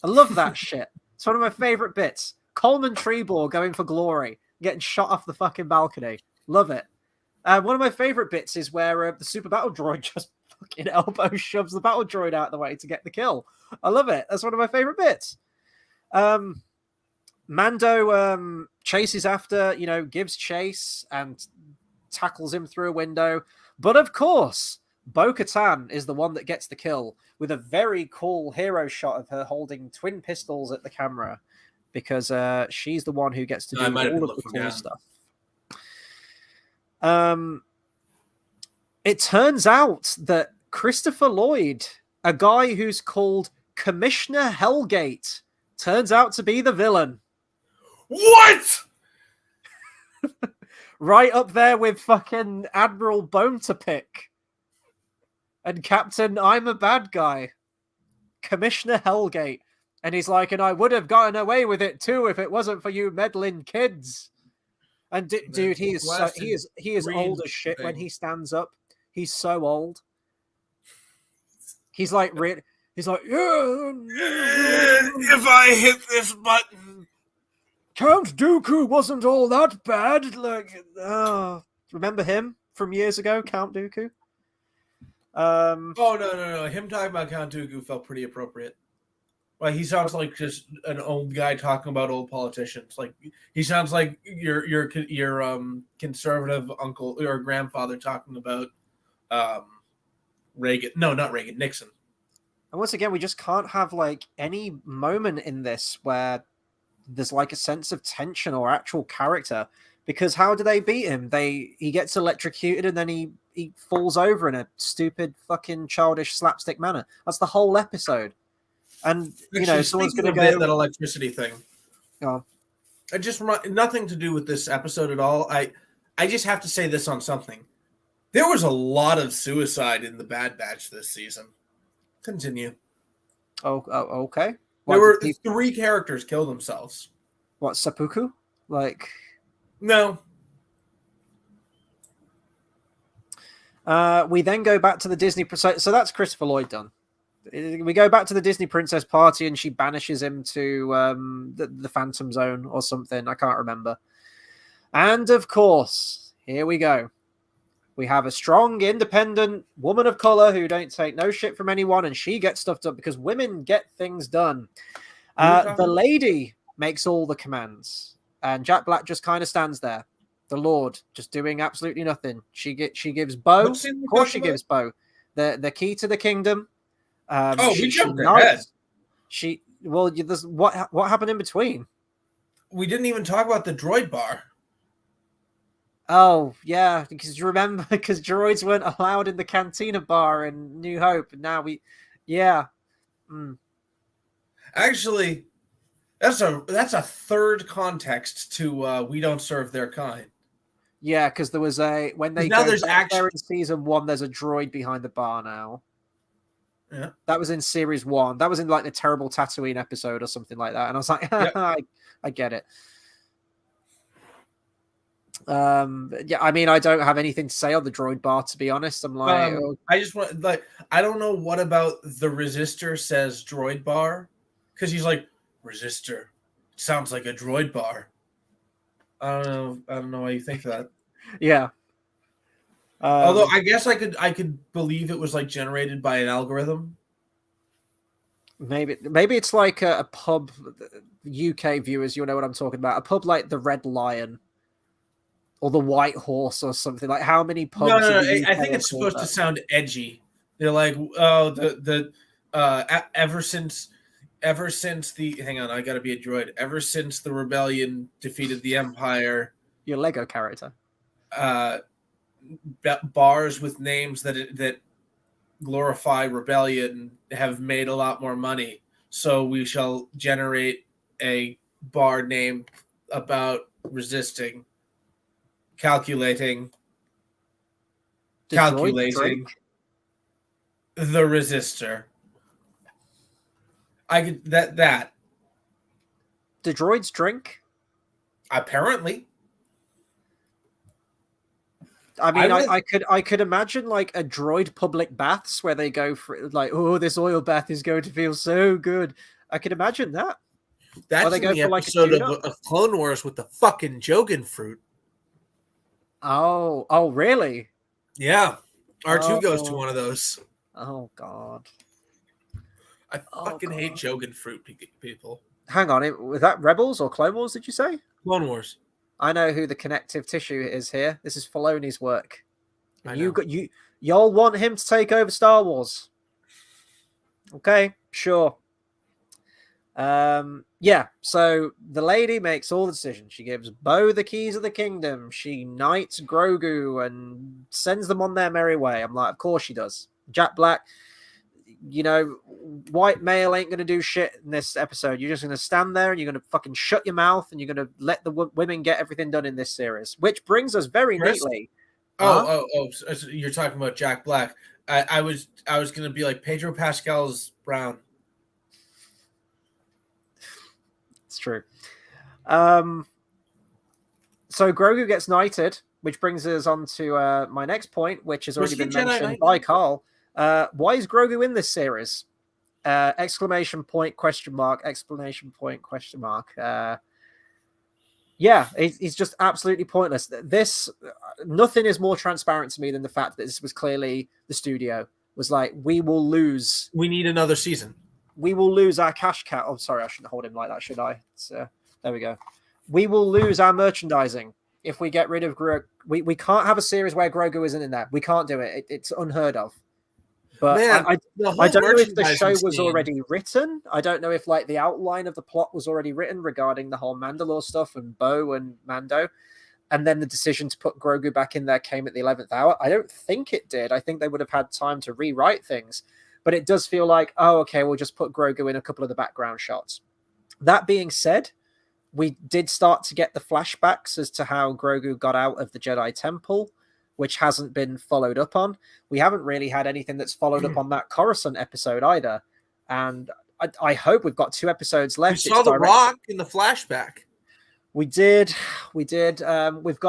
I love that shit. It's one of my favorite bits. Coleman Treebor going for glory, getting shot off the fucking balcony. Love it. One of my favorite bits is where the super battle droid just fucking elbow shoves the battle droid out of the way to get the kill. I love it. That's one of my favorite bits. Mando chases after, gives chase, and tackles him through a window. But of course, Bo-Katan is the one that gets the kill with a very cool hero shot of her holding twin pistols at the camera, because she's the one who gets to do all of the cool stuff. It turns out that Christopher Lloyd, a guy who's called Commissioner Hellgate, turns out to be the villain. What? Right up there with fucking Admiral Bone to Pick and Captain I'm a Bad Guy, Commissioner Hellgate. And he's like, and I would have gotten away with it too if it wasn't for you meddling kids. And dude, he is old as shit when he stands up. He's so old. He's like, he's like, if I hit this button, Count Dooku wasn't all that bad. Like, remember him from years ago, Count Dooku? Oh no! Him talking about Count Dooku felt pretty appropriate. Like, he sounds like just an old guy talking about old politicians. Like, he sounds like your conservative uncle or grandfather talking about Reagan. No, not Reagan. Nixon. And once again, we just can't have like any moment in this where there's like a sense of tension or actual character. Because how do they beat him? He gets electrocuted and then he falls over in a stupid fucking childish slapstick manner. That's the whole episode. And someone's going to go that electricity thing. Oh. I just nothing to do with this episode at all. I just have to say this on something. There was a lot of suicide in the Bad Batch this season. Continue. Oh, okay. There were 3 characters kill themselves. What, seppuku? Like, no. We then go back to the Disney. So that's Christopher Lloyd done. We go back to the Disney princess party and she banishes him to the Phantom Zone or something. I can't remember. And of course, here we go. We have a strong, independent woman of color who don't take no shit from anyone, and she gets stuff done because women get things done. The lady makes all the commands, and Jack Black just kind of stands there. The Lord just doing absolutely nothing. She gives Bo, of course she gives Bo the key to the kingdom. We jumped ahead. What happened in between? We didn't even talk about the droid bar. Oh, yeah, because you remember, because droids weren't allowed in the Cantina bar in New Hope. And now Actually, that's a third context to we don't serve their kind. Yeah, because there was when they now go there's back there in season 1, there's a droid behind the bar now. Yeah, that was in series 1. That was in like the terrible Tatooine episode or something like that. And I was like, yep. I get it. I mean, I don't have anything to say on the droid bar, to be honest. I'm like, I just want I don't know what about the Resistor says droid bar, because he's like, Resistor sounds like a droid bar. I don't know why you think that. Yeah. Although I guess I could believe it was like generated by an algorithm. Maybe it's like a pub. UK viewers, you'll know what I'm talking about. A pub like the Red Lion. Or the White Horse or something. Like, how many pubs? No. I think it's supposed to sound edgy. They're like, oh, ever since the hang on, I gotta be a droid. Ever since the rebellion defeated the Empire, your Lego character. Bars with names that glorify rebellion have made a lot more money. So we shall generate a bar name about resisting. Calculating the resistor. I could that. Do droids drink? Apparently. I mean, I could imagine like a droid public baths where they go for like, oh, this oil bath is going to feel so good. I could imagine that. That's in the episode of Clone Wars with the fucking Jogan fruit. Oh, really? Yeah. R2 goes to one of those. Oh, God. I fucking hate Jogan fruit people. Hang on. Was that Rebels or Clone Wars, did you say? Clone Wars. I know who the connective tissue is here. This is Filoni's work. I You know. got y'all want him to take over Star Wars. Okay, sure. Yeah, so the lady makes all the decisions. She gives Bo the keys of the kingdom. She knights Grogu and sends them on their merry way. I'm like, of course she does. Jack Black, you know, white male ain't gonna do shit in this episode. You're just gonna stand there and you're gonna fucking shut your mouth and you're gonna let the women get everything done in this series. Which brings us very neatly. So you're talking about Jack Black. I was gonna be like Pedro Pascal's Brown. It's true. So Grogu gets knighted, which brings us on to my next point, which has already been mentioned by Carl. Why is Grogu in this series? Exclamation point, question mark, exclamation point, question mark. Yeah, he's just absolutely pointless. Nothing is more transparent to me than the fact that this was clearly the studio was like, we need another season. We will lose our cash cow. Oh, sorry, I shouldn't hold him like that, should I? There we go. We will lose our merchandising if we get rid of Grogu. We can't have a series where Grogu isn't in there. We can't do it. It's unheard of. But man, I don't know if the show was already written. I don't know if like the outline of the plot was already written regarding the whole Mandalore stuff and Bo and Mando. And then the decision to put Grogu back in there came at the 11th hour. I don't think it did. I think they would have had time to rewrite things. But it does feel like, oh, okay, we'll just put Grogu in a couple of the background shots. That being said, we did start to get the flashbacks as to how Grogu got out of the Jedi Temple, which hasn't been followed up on. We haven't really had anything that's followed up on that Coruscant episode either. And I hope we've got 2 episodes left. We saw the Rock in the flashback. We did. We've got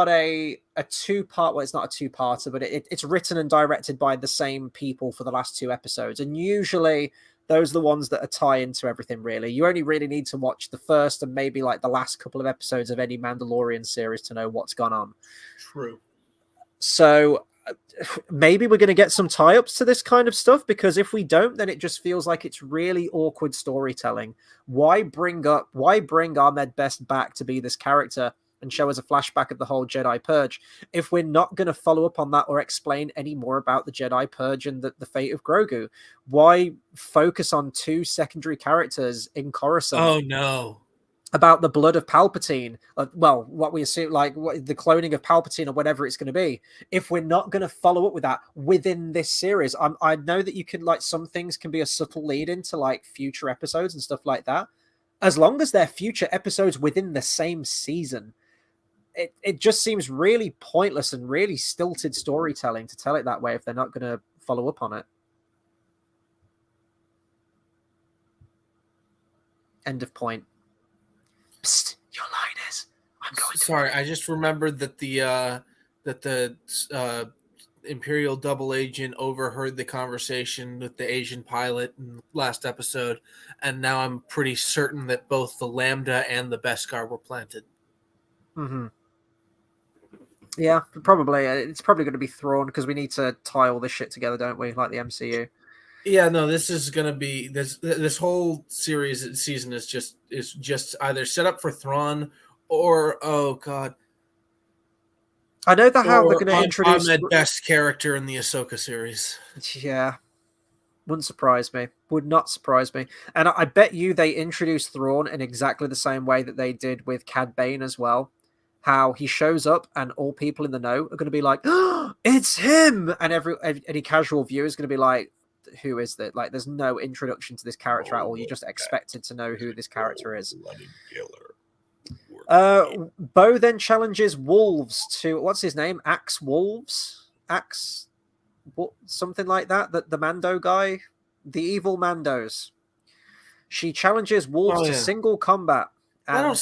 a 2-part. Well, it's not a 2-parter, but it's written and directed by the same people for the last 2 episodes. And usually those are the ones that are tie into everything, really. You only really need to watch the first and maybe like the last couple of episodes of any Mandalorian series to know what's gone on. True. So maybe we're going to get some tie-ups to this kind of stuff, because if we don't, then it just feels like it's really awkward storytelling. Why bring Ahmed Best back to be this character and show us a flashback of the whole Jedi Purge if we're not going to follow up on that or explain any more about the Jedi Purge and the fate of Grogu? Why focus on 2 secondary characters in Coruscant? Oh no. About the blood of Palpatine, well, what we assume, like the cloning of Palpatine or whatever it's going to be, if we're not going to follow up with that within this series. I know that you can, like, some things can be a subtle lead into like future episodes and stuff like that. As long as they're future episodes within the same season, it just seems really pointless and really stilted storytelling to tell it that way if they're not going to follow up on it. End of point. Psst, your line is. I'm going. Sorry, I just remembered that the Imperial double agent overheard the conversation with the Asian pilot in the last episode, and now I'm pretty certain that both the Lambda and the Beskar were planted. Mm-hmm. Yeah, probably. It's probably going to be Thrawn, because we need to tie all this shit together, don't we? Like the MCU. Yeah, no, this is going to be this whole season is just either set up for Thrawn or, oh god, I know how they're going to introduce Ahmed Best character in the Ahsoka series. Yeah, wouldn't surprise me. Would not surprise me. And I bet you they introduce Thrawn in exactly the same way that they did with Cad Bane as well. How he shows up and all people in the know are going to be like, oh, it's him, and any casual viewer is going to be like, who is that? Like, there's no introduction to this character at all. You just expected to know who this character is. Bo then challenges Wolves to, what's his name? Something like that. The Mando guy, the evil Mandos. She challenges Wolves to single combat. And,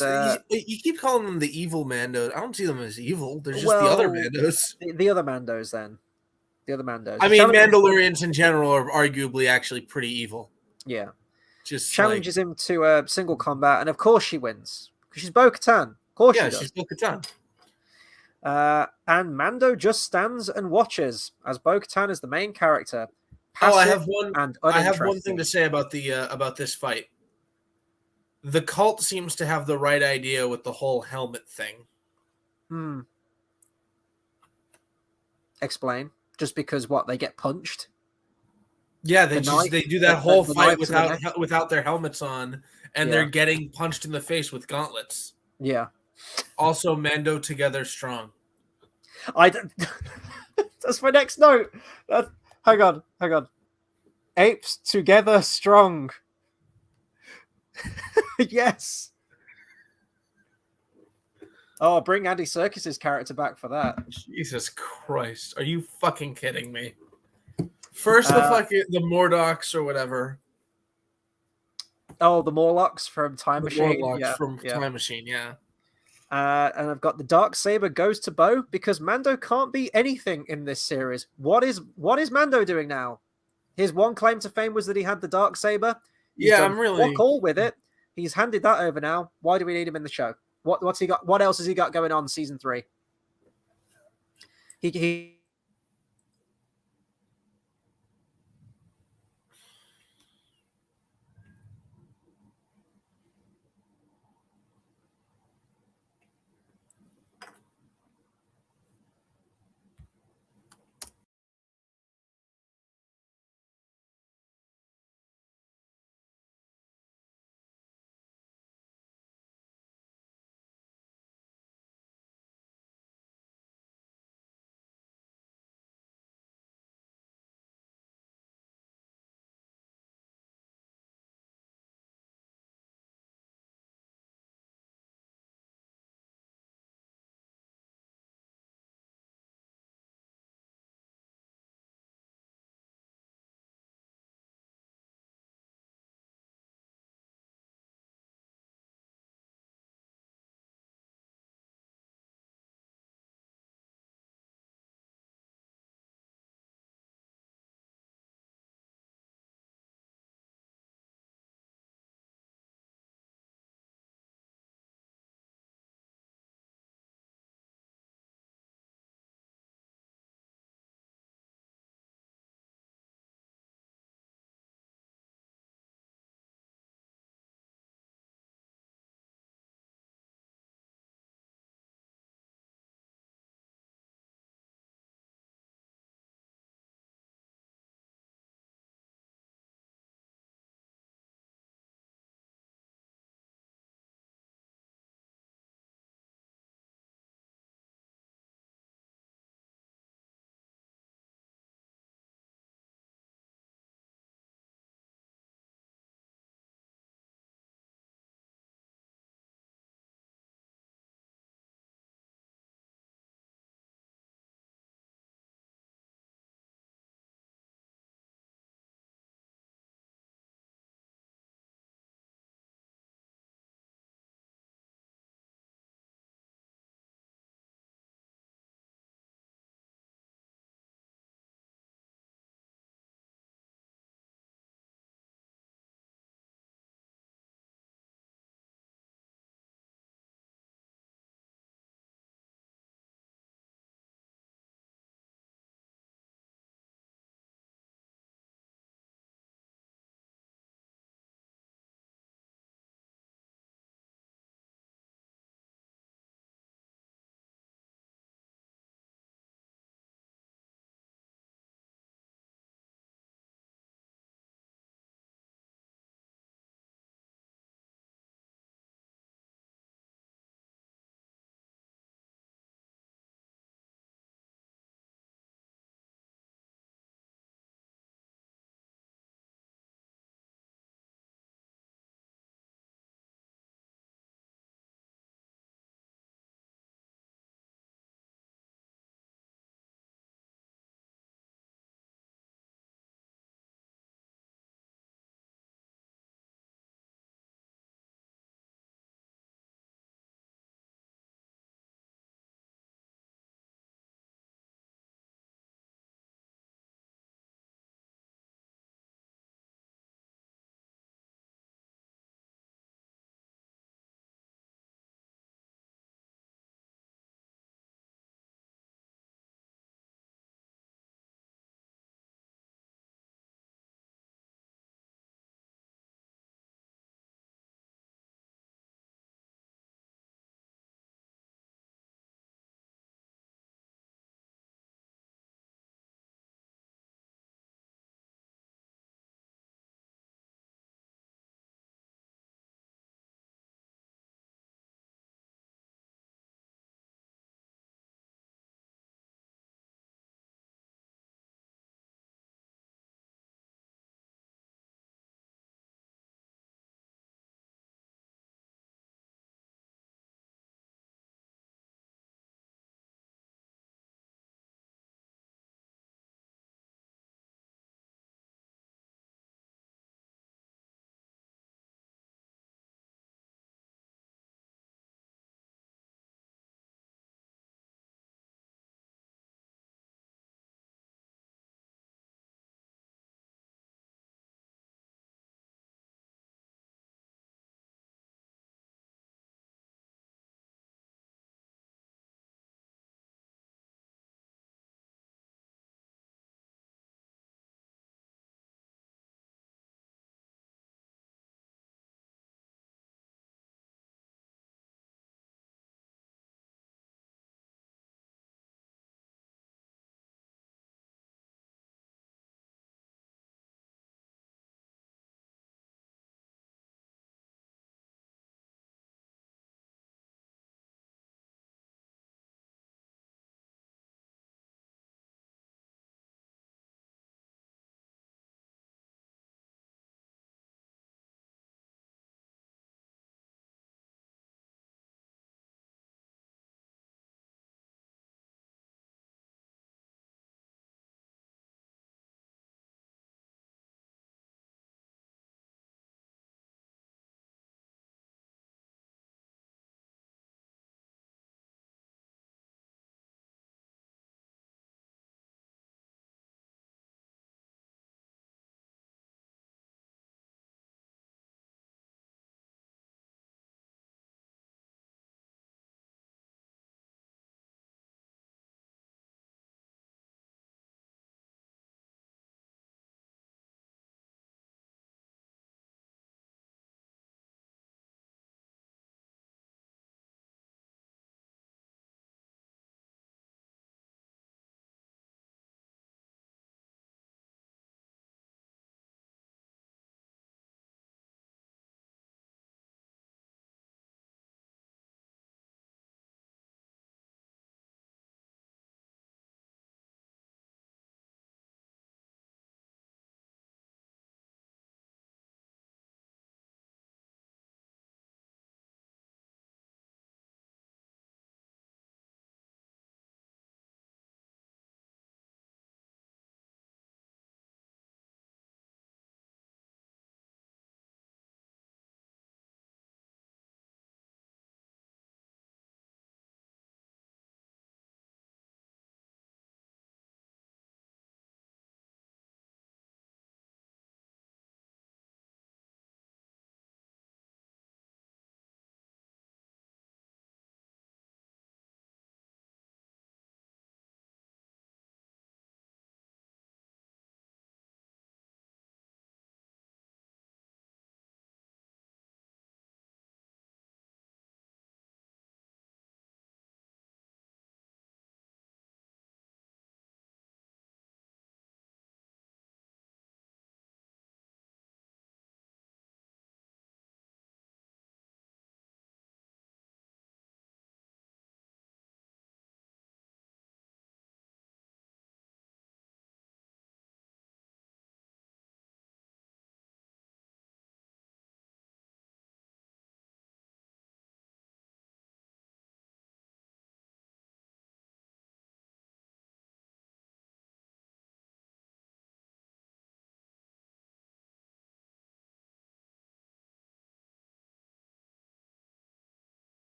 you keep calling them the evil Mandos. I don't see them as evil. They're just the other Mandos. The other Mandos, then. The other Mandos. I mean, Mandalorians in general are arguably actually pretty evil. Yeah. Just challenges him to a single combat, and of course she wins. Because she's Bo-Katan. Of course she does. She's Bo-Katan. And Mando just stands and watches, as Bo-Katan is the main character. I have one thing to say about this fight. The cult seems to have the right idea with the whole helmet thing. Hmm. Explain. Just because what, they get punched? Yeah, The knife, they do that whole the fight knife to the neck. without their helmets on, and they're Yeah, getting punched in the face with gauntlets. yeah. Also, Mando together strong. I. That's my next note. Hang on, hang on. Apes together strong. Yes. Oh, bring Andy Serkis's character back for that. Jesus Christ, are you fucking kidding me? First Uh, the Morlocks or whatever. oh, the Morlocks from Time The Machine. Morlocks Yeah, from yeah. Time Machine, yeah. And I've got the dark saber goes to Bo because Mando can't be anything in this series. What is Mando doing now? His one claim to fame was that he had the dark saber. He's Yeah, done I'm fuck really all with it. He's handed that over now. Why do we need him in the show? What's he got? What else has he got going on season 3? He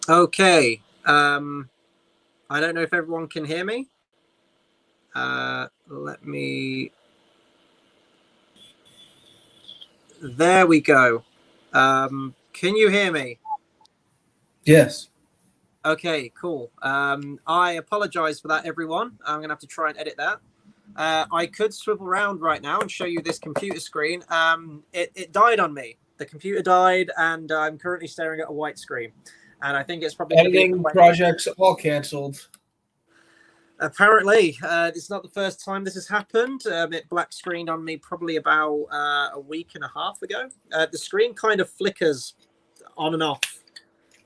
Okay. I don't know if everyone can hear me. Let me. There we go. Can you hear me? Yes. Okay, cool. I apologize for that, everyone. I'm going to have to try and edit that. I could swivel around right now and show you this computer screen. It died on me. The computer died, and I'm currently staring at a white screen. And I think it's probably going to be Editing projects all canceled. Apparently, it's not the first time this has happened. It black screened on me probably about a week and a half ago. The screen kind of flickers on and off,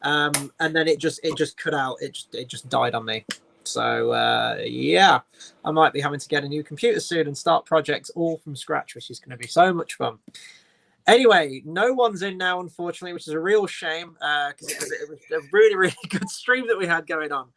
and then it just cut out. It just died on me. So yeah, I might be having to get a new computer soon and start projects all from scratch, which is going to be so much fun. Anyway, no one's in now, unfortunately, which is a real shame because it was a really, really good stream that we had going on.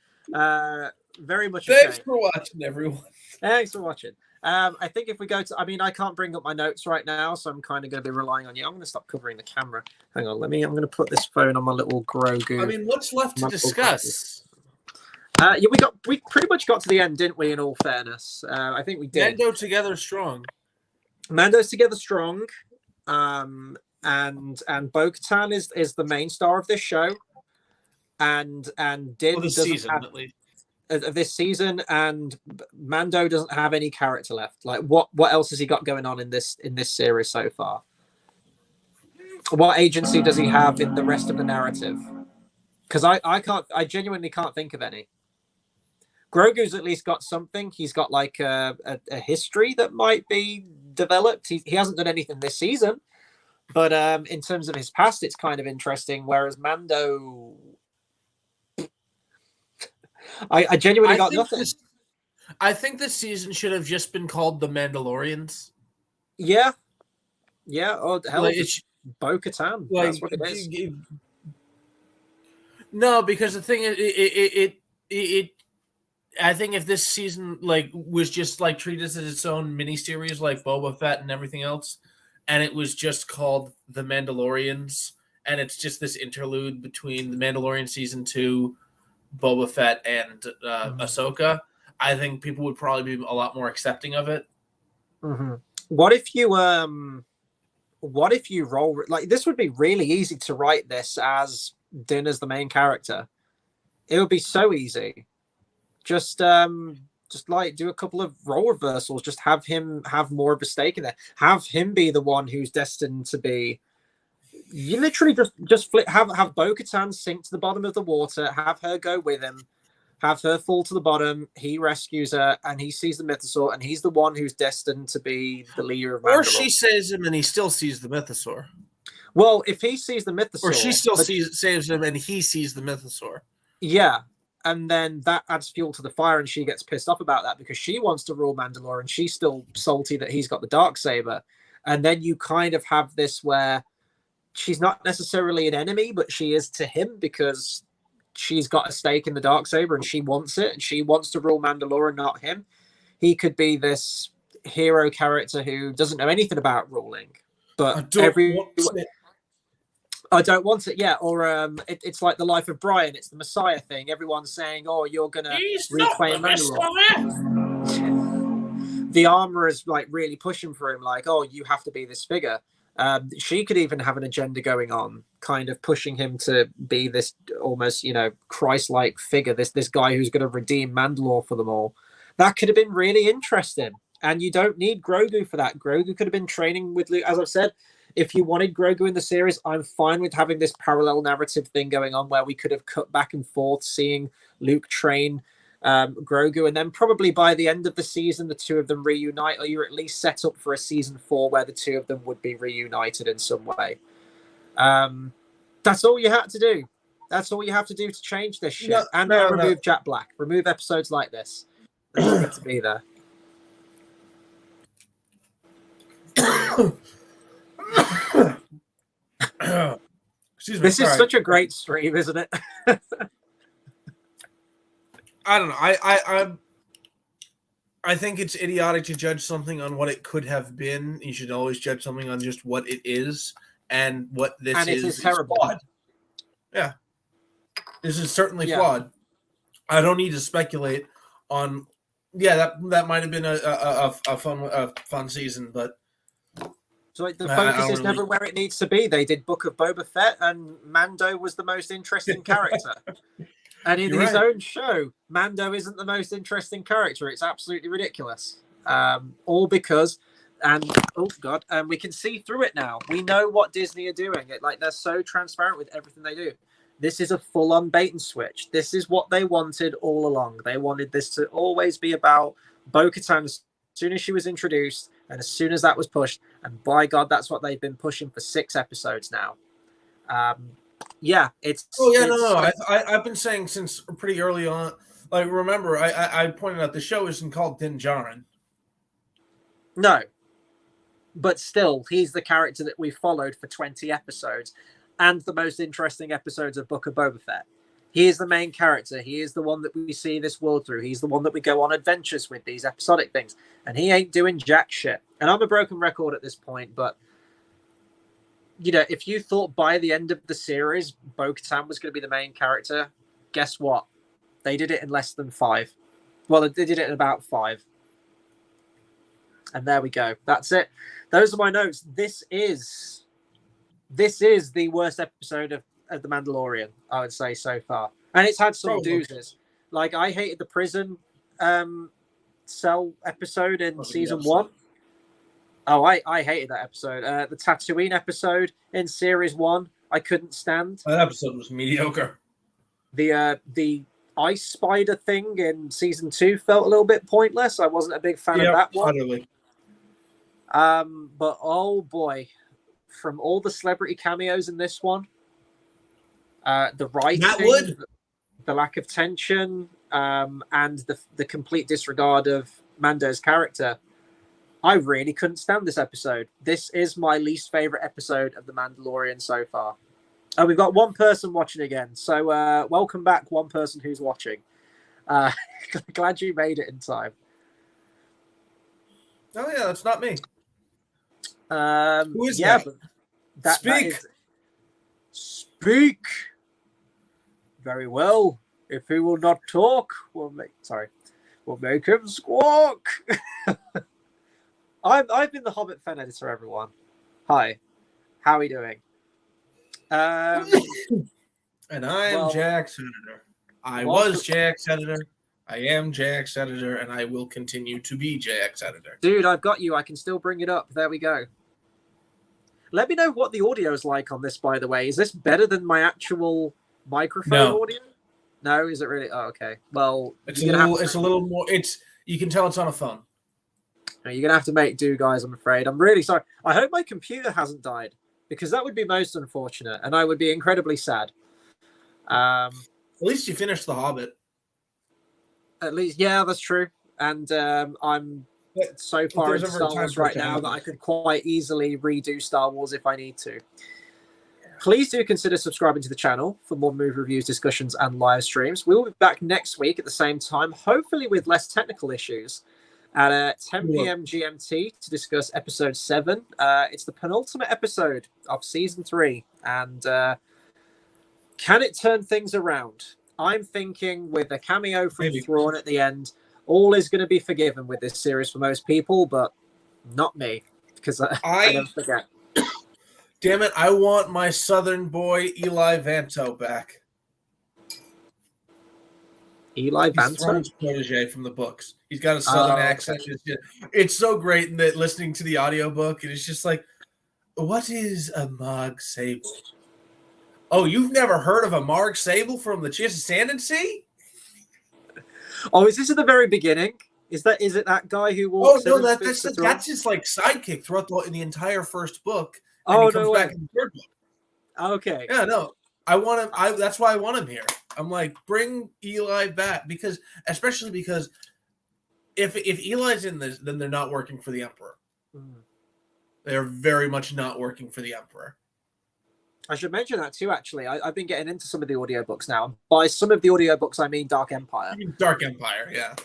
Very much. Thanks for watching, everyone. Thanks for watching. I think if we go to, I mean, I can't bring up my notes right now, so I'm kind of going to be relying on you. I'm going to stop covering the camera. Hang on, I'm going to put this phone on my little Grogu. I mean, what's left to discuss? Yeah, we pretty much got to the end, didn't we? In all fairness, I think we did. Mando together strong. Mando's together strong, and Bo-Katan is the main star of this show, and Din this season at least. Of this season, and Mando doesn't have any character left. Like, what else has he got going on in this series so far? What agency does he have in the rest of the narrative? Because I genuinely can't think of any. Grogu's at least got something. He's got like a history that might be developed. He hasn't done anything this season, but in terms of his past, it's kind of interesting. Whereas Mando, I genuinely got nothing. I think this season should have just been called The Mandalorians. Yeah. Oh hell, like Bo-Katan. That's what it is. No, because the thing is, I think if this season was just treated as its own miniseries, like Boba Fett and everything else, and it was just called The Mandalorians, and it's just this interlude between The Mandalorian season 2, Boba Fett, and Ahsoka, I think people would probably be a lot more accepting of it. Mm-hmm. What if you roll like this? Would be really easy to write this as Din as the main character. It would be so easy. Just like do a couple of role reversals. Just have him have more of a stake in there. Have him be the one who's destined to be. You literally just flip. Have Bo-Katan sink to the bottom of the water. Have her go with him. Have her fall to the bottom. He rescues her, and he sees the mythosaur, and he's the one who's destined to be the leader of Mandalore. Or she saves him, and he still sees the mythosaur. Well, if he sees the mythosaur, or she still saves him, and he sees the mythosaur. Yeah, and then that adds fuel to the fire, and she gets pissed off about that because she wants to rule Mandalore, and she's still salty that he's got the Darksaber. And then you kind of have this where she's not necessarily an enemy, but she is to him because she's got a stake in the Darksaber and she wants it, and she wants to rule Mandalore and not him. He could be this hero character who doesn't know anything about ruling, but I don't want it. Yeah, or it's like the Life of Brian. It's the Messiah thing. Everyone's saying, "Oh, you're gonna reclaim Mandalore." The armor is like really pushing for him, like, "Oh, you have to be this figure." She could even have an agenda going on, kind of pushing him to be this almost, Christ-like figure. This guy who's going to redeem Mandalore for them all. That could have been really interesting. And you don't need Grogu for that. Grogu could have been training with Luke. As I've said, if you wanted Grogu in the series, I'm fine with having this parallel narrative thing going on where we could have cut back and forth, seeing Luke train Grogu, and then probably by the end of the season, the two of them reunite, or you're at least set up for a season 4 where the two of them would be reunited in some way. That's all you had to do. That's all you have to do to change this shit. And remove Jack Black. Remove episodes like this. They don't need to be there. Excuse me. This is such a great stream, isn't it? I don't know. I think it's idiotic to judge something on what it could have been. You should always judge something on just what it is, and what this is. And it is terrible. Yeah. This is certainly Yeah. flawed. I don't need to speculate on. Yeah, that might have been a fun season, but So like, the I focus don't is really. never where it needs to be. They did Book of Boba Fett, and Mando was the most interesting character. And in You're his right. own show, Mando isn't the most interesting character. It's absolutely ridiculous. All because, and oh god, and we can see through it now. We know what Disney are doing. Like they're so transparent with everything they do. This is a full-on bait and switch. This is what they wanted all along. They wanted this to always be about Bo-Katan as soon as she was introduced, and as soon as that was pushed. And by God, that's what they've been pushing for 6 episodes now. Yeah, it's. Oh yeah, it's no. I've been saying since pretty early on. Like, remember, I pointed out the show isn't called Din Djarin. No, but still, he's the character that we followed for 20 episodes, and the most interesting episodes of Book of Boba Fett. He is the main character. He is the one that we see this world through. He's the one that we go on adventures with, these episodic things, and he ain't doing jack shit. And I'm a broken record at this point, but you know, if you thought by the end of the series Bo-Katan was going to be the main character, guess what? They did it in less than 5. Well, they did it in about 5. And there we go. That's it. Those are my notes. This is the worst episode of The Mandalorian, I would say, so far. And it's had some doozies. Like, I hated the prison cell episode in season 1. Oh, I hated that episode. The Tatooine episode in series 1, I couldn't stand. That episode was mediocre. The ice spider thing in season 2 felt a little bit pointless. I wasn't a big fan of that one. Utterly. But oh boy, from all the celebrity cameos in this one, the writing, the lack of tension, and the complete disregard of Mando's character, I really couldn't stand this episode. This is my least favorite episode of The Mandalorian so far. And we've got one person watching again, so welcome back, one person who's watching. Glad you made it in time. Oh yeah, that's not me. Who is that? Speak. Speak. Very well. If he will not talk, we'll make him squawk. I've been the Hobbit fan editor, everyone. Hi, how are we doing? And I'm JXEditor. I was JXEditor. I am JXEditor, and I will continue to be JXEditor. Dude, I've got you. I can still bring it up. There we go. Let me know what the audio is like on this, by the way. Is this better than my actual microphone audio? No, is it really? Oh, okay. Well, it's a little more. You can tell it's on a phone. You're gonna have to make do, guys. I'm afraid. I'm really sorry. I hope my computer hasn't died, because that would be most unfortunate, and I would be incredibly sad. At least you finished The Hobbit. At least, yeah, that's true. And I'm so far into Star Wars right now that I could quite easily redo Star Wars if I need to. Please do consider subscribing to the channel for more movie reviews, discussions, and live streams. We will be back next week at the same time, hopefully with less technical issues, at 10 p.m. GMT to discuss episode 7. It's the penultimate episode of season 3, and can it turn things around? I'm thinking with a cameo from Thrawn at the end, all is going to be forgiven with this series for most people, but not me, because I don't forget. Damn it, I want my southern boy Eli Vanto back. Eli Vanto? He's Thrawn's protege from the books. He's got a southern accent. It's so great that listening to the audiobook, and it's just like, what is a Marg Sable? Oh, you've never heard of a Marg Sable from the Ascendancy? Oh, is this at the very beginning? Is it that guy who walks? Oh no, that's his like sidekick throughout the entire first book. And he comes back in the third book. Okay. Yeah, no. I want him. That's why I want him here. I'm like, bring Eli back, especially because if Eli's in this, then they're not working for the Emperor. They're very much not working for the Emperor. I should mention that too, actually. I've been getting into some of the audiobooks now. By some of the audiobooks, I mean Dark Empire. Dark Empire, yeah.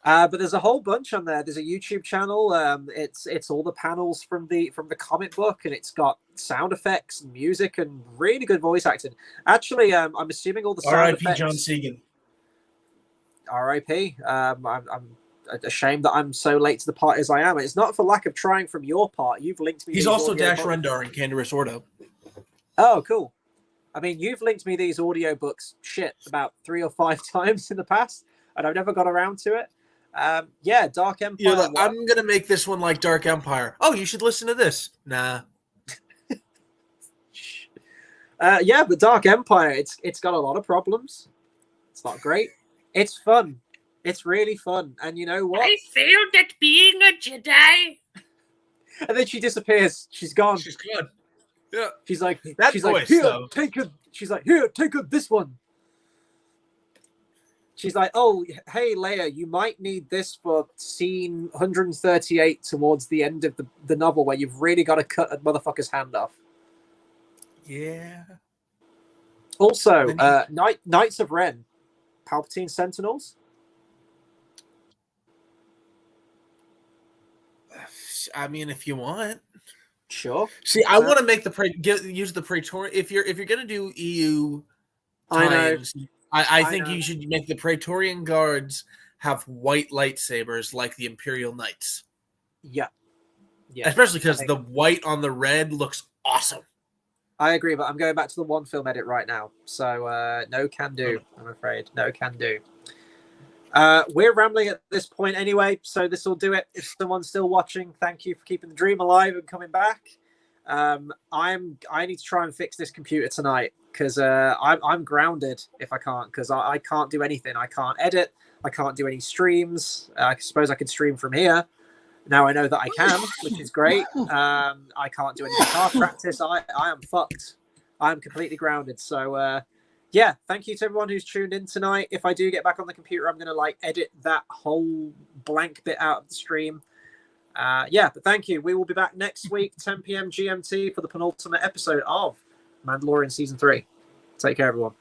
But there's a whole bunch on there. There's a YouTube channel. It's all the panels from the comic book, and it's got sound effects and music and really good voice acting. Actually, I'm assuming all the sound R.I.P. effects. John Segan. R.I.P. I'm ashamed that I'm so late to the party as I am. It's not for lack of trying from your part. You've linked me. He's also Dash Rendar in Canderous Ordo. Oh, cool. I mean, you've linked me these audiobooks about 3 or 5 times in the past, and I've never got around to it. Yeah, Dark Empire. Like, I'm gonna make this one like Dark Empire. Oh, you should listen to this. Nah. Yeah, but Dark Empire, it's got a lot of problems. It's not great. It's fun. It's really fun. And you know what? I failed at being a Jedi. And then she disappears. She's gone. She's gone. Yeah. She's like, that she's voice, like, here, though. take it. She's like, here, take it, this one. She's like, oh, hey, Leia, you might need this for scene 138 towards the end of the novel where you've really got to cut a motherfucker's hand off. Yeah. Also, Knights of Ren, Palpatine Sentinels. I mean, if you want. Sure. See, I want to make use the Praetorian. If you're gonna do EU times, I think you should make the Praetorian Guards have white lightsabers like the Imperial Knights. Yeah. Especially because the white on the red looks awesome. I agree, but I'm going back to the one film edit right now. So no can do, I'm afraid. No can do. We're rambling at this point anyway, so this will do it. If someone's still watching, thank you for keeping the dream alive and coming back. I need to try and fix this computer tonight because I'm grounded if I can't, because I can't do anything. I can't edit. I can't do any streams. I suppose I could stream from here. Now I know that I can, which is great. I can't do any guitar practice. I am fucked. I'm completely grounded. So yeah, thank you to everyone who's tuned in tonight. If I do get back on the computer, I'm gonna edit that whole blank bit out of the stream. Yeah, but thank you. We will be back next week, 10 p.m. GMT, for the penultimate episode of Mandalorian Season 3. Take care, everyone.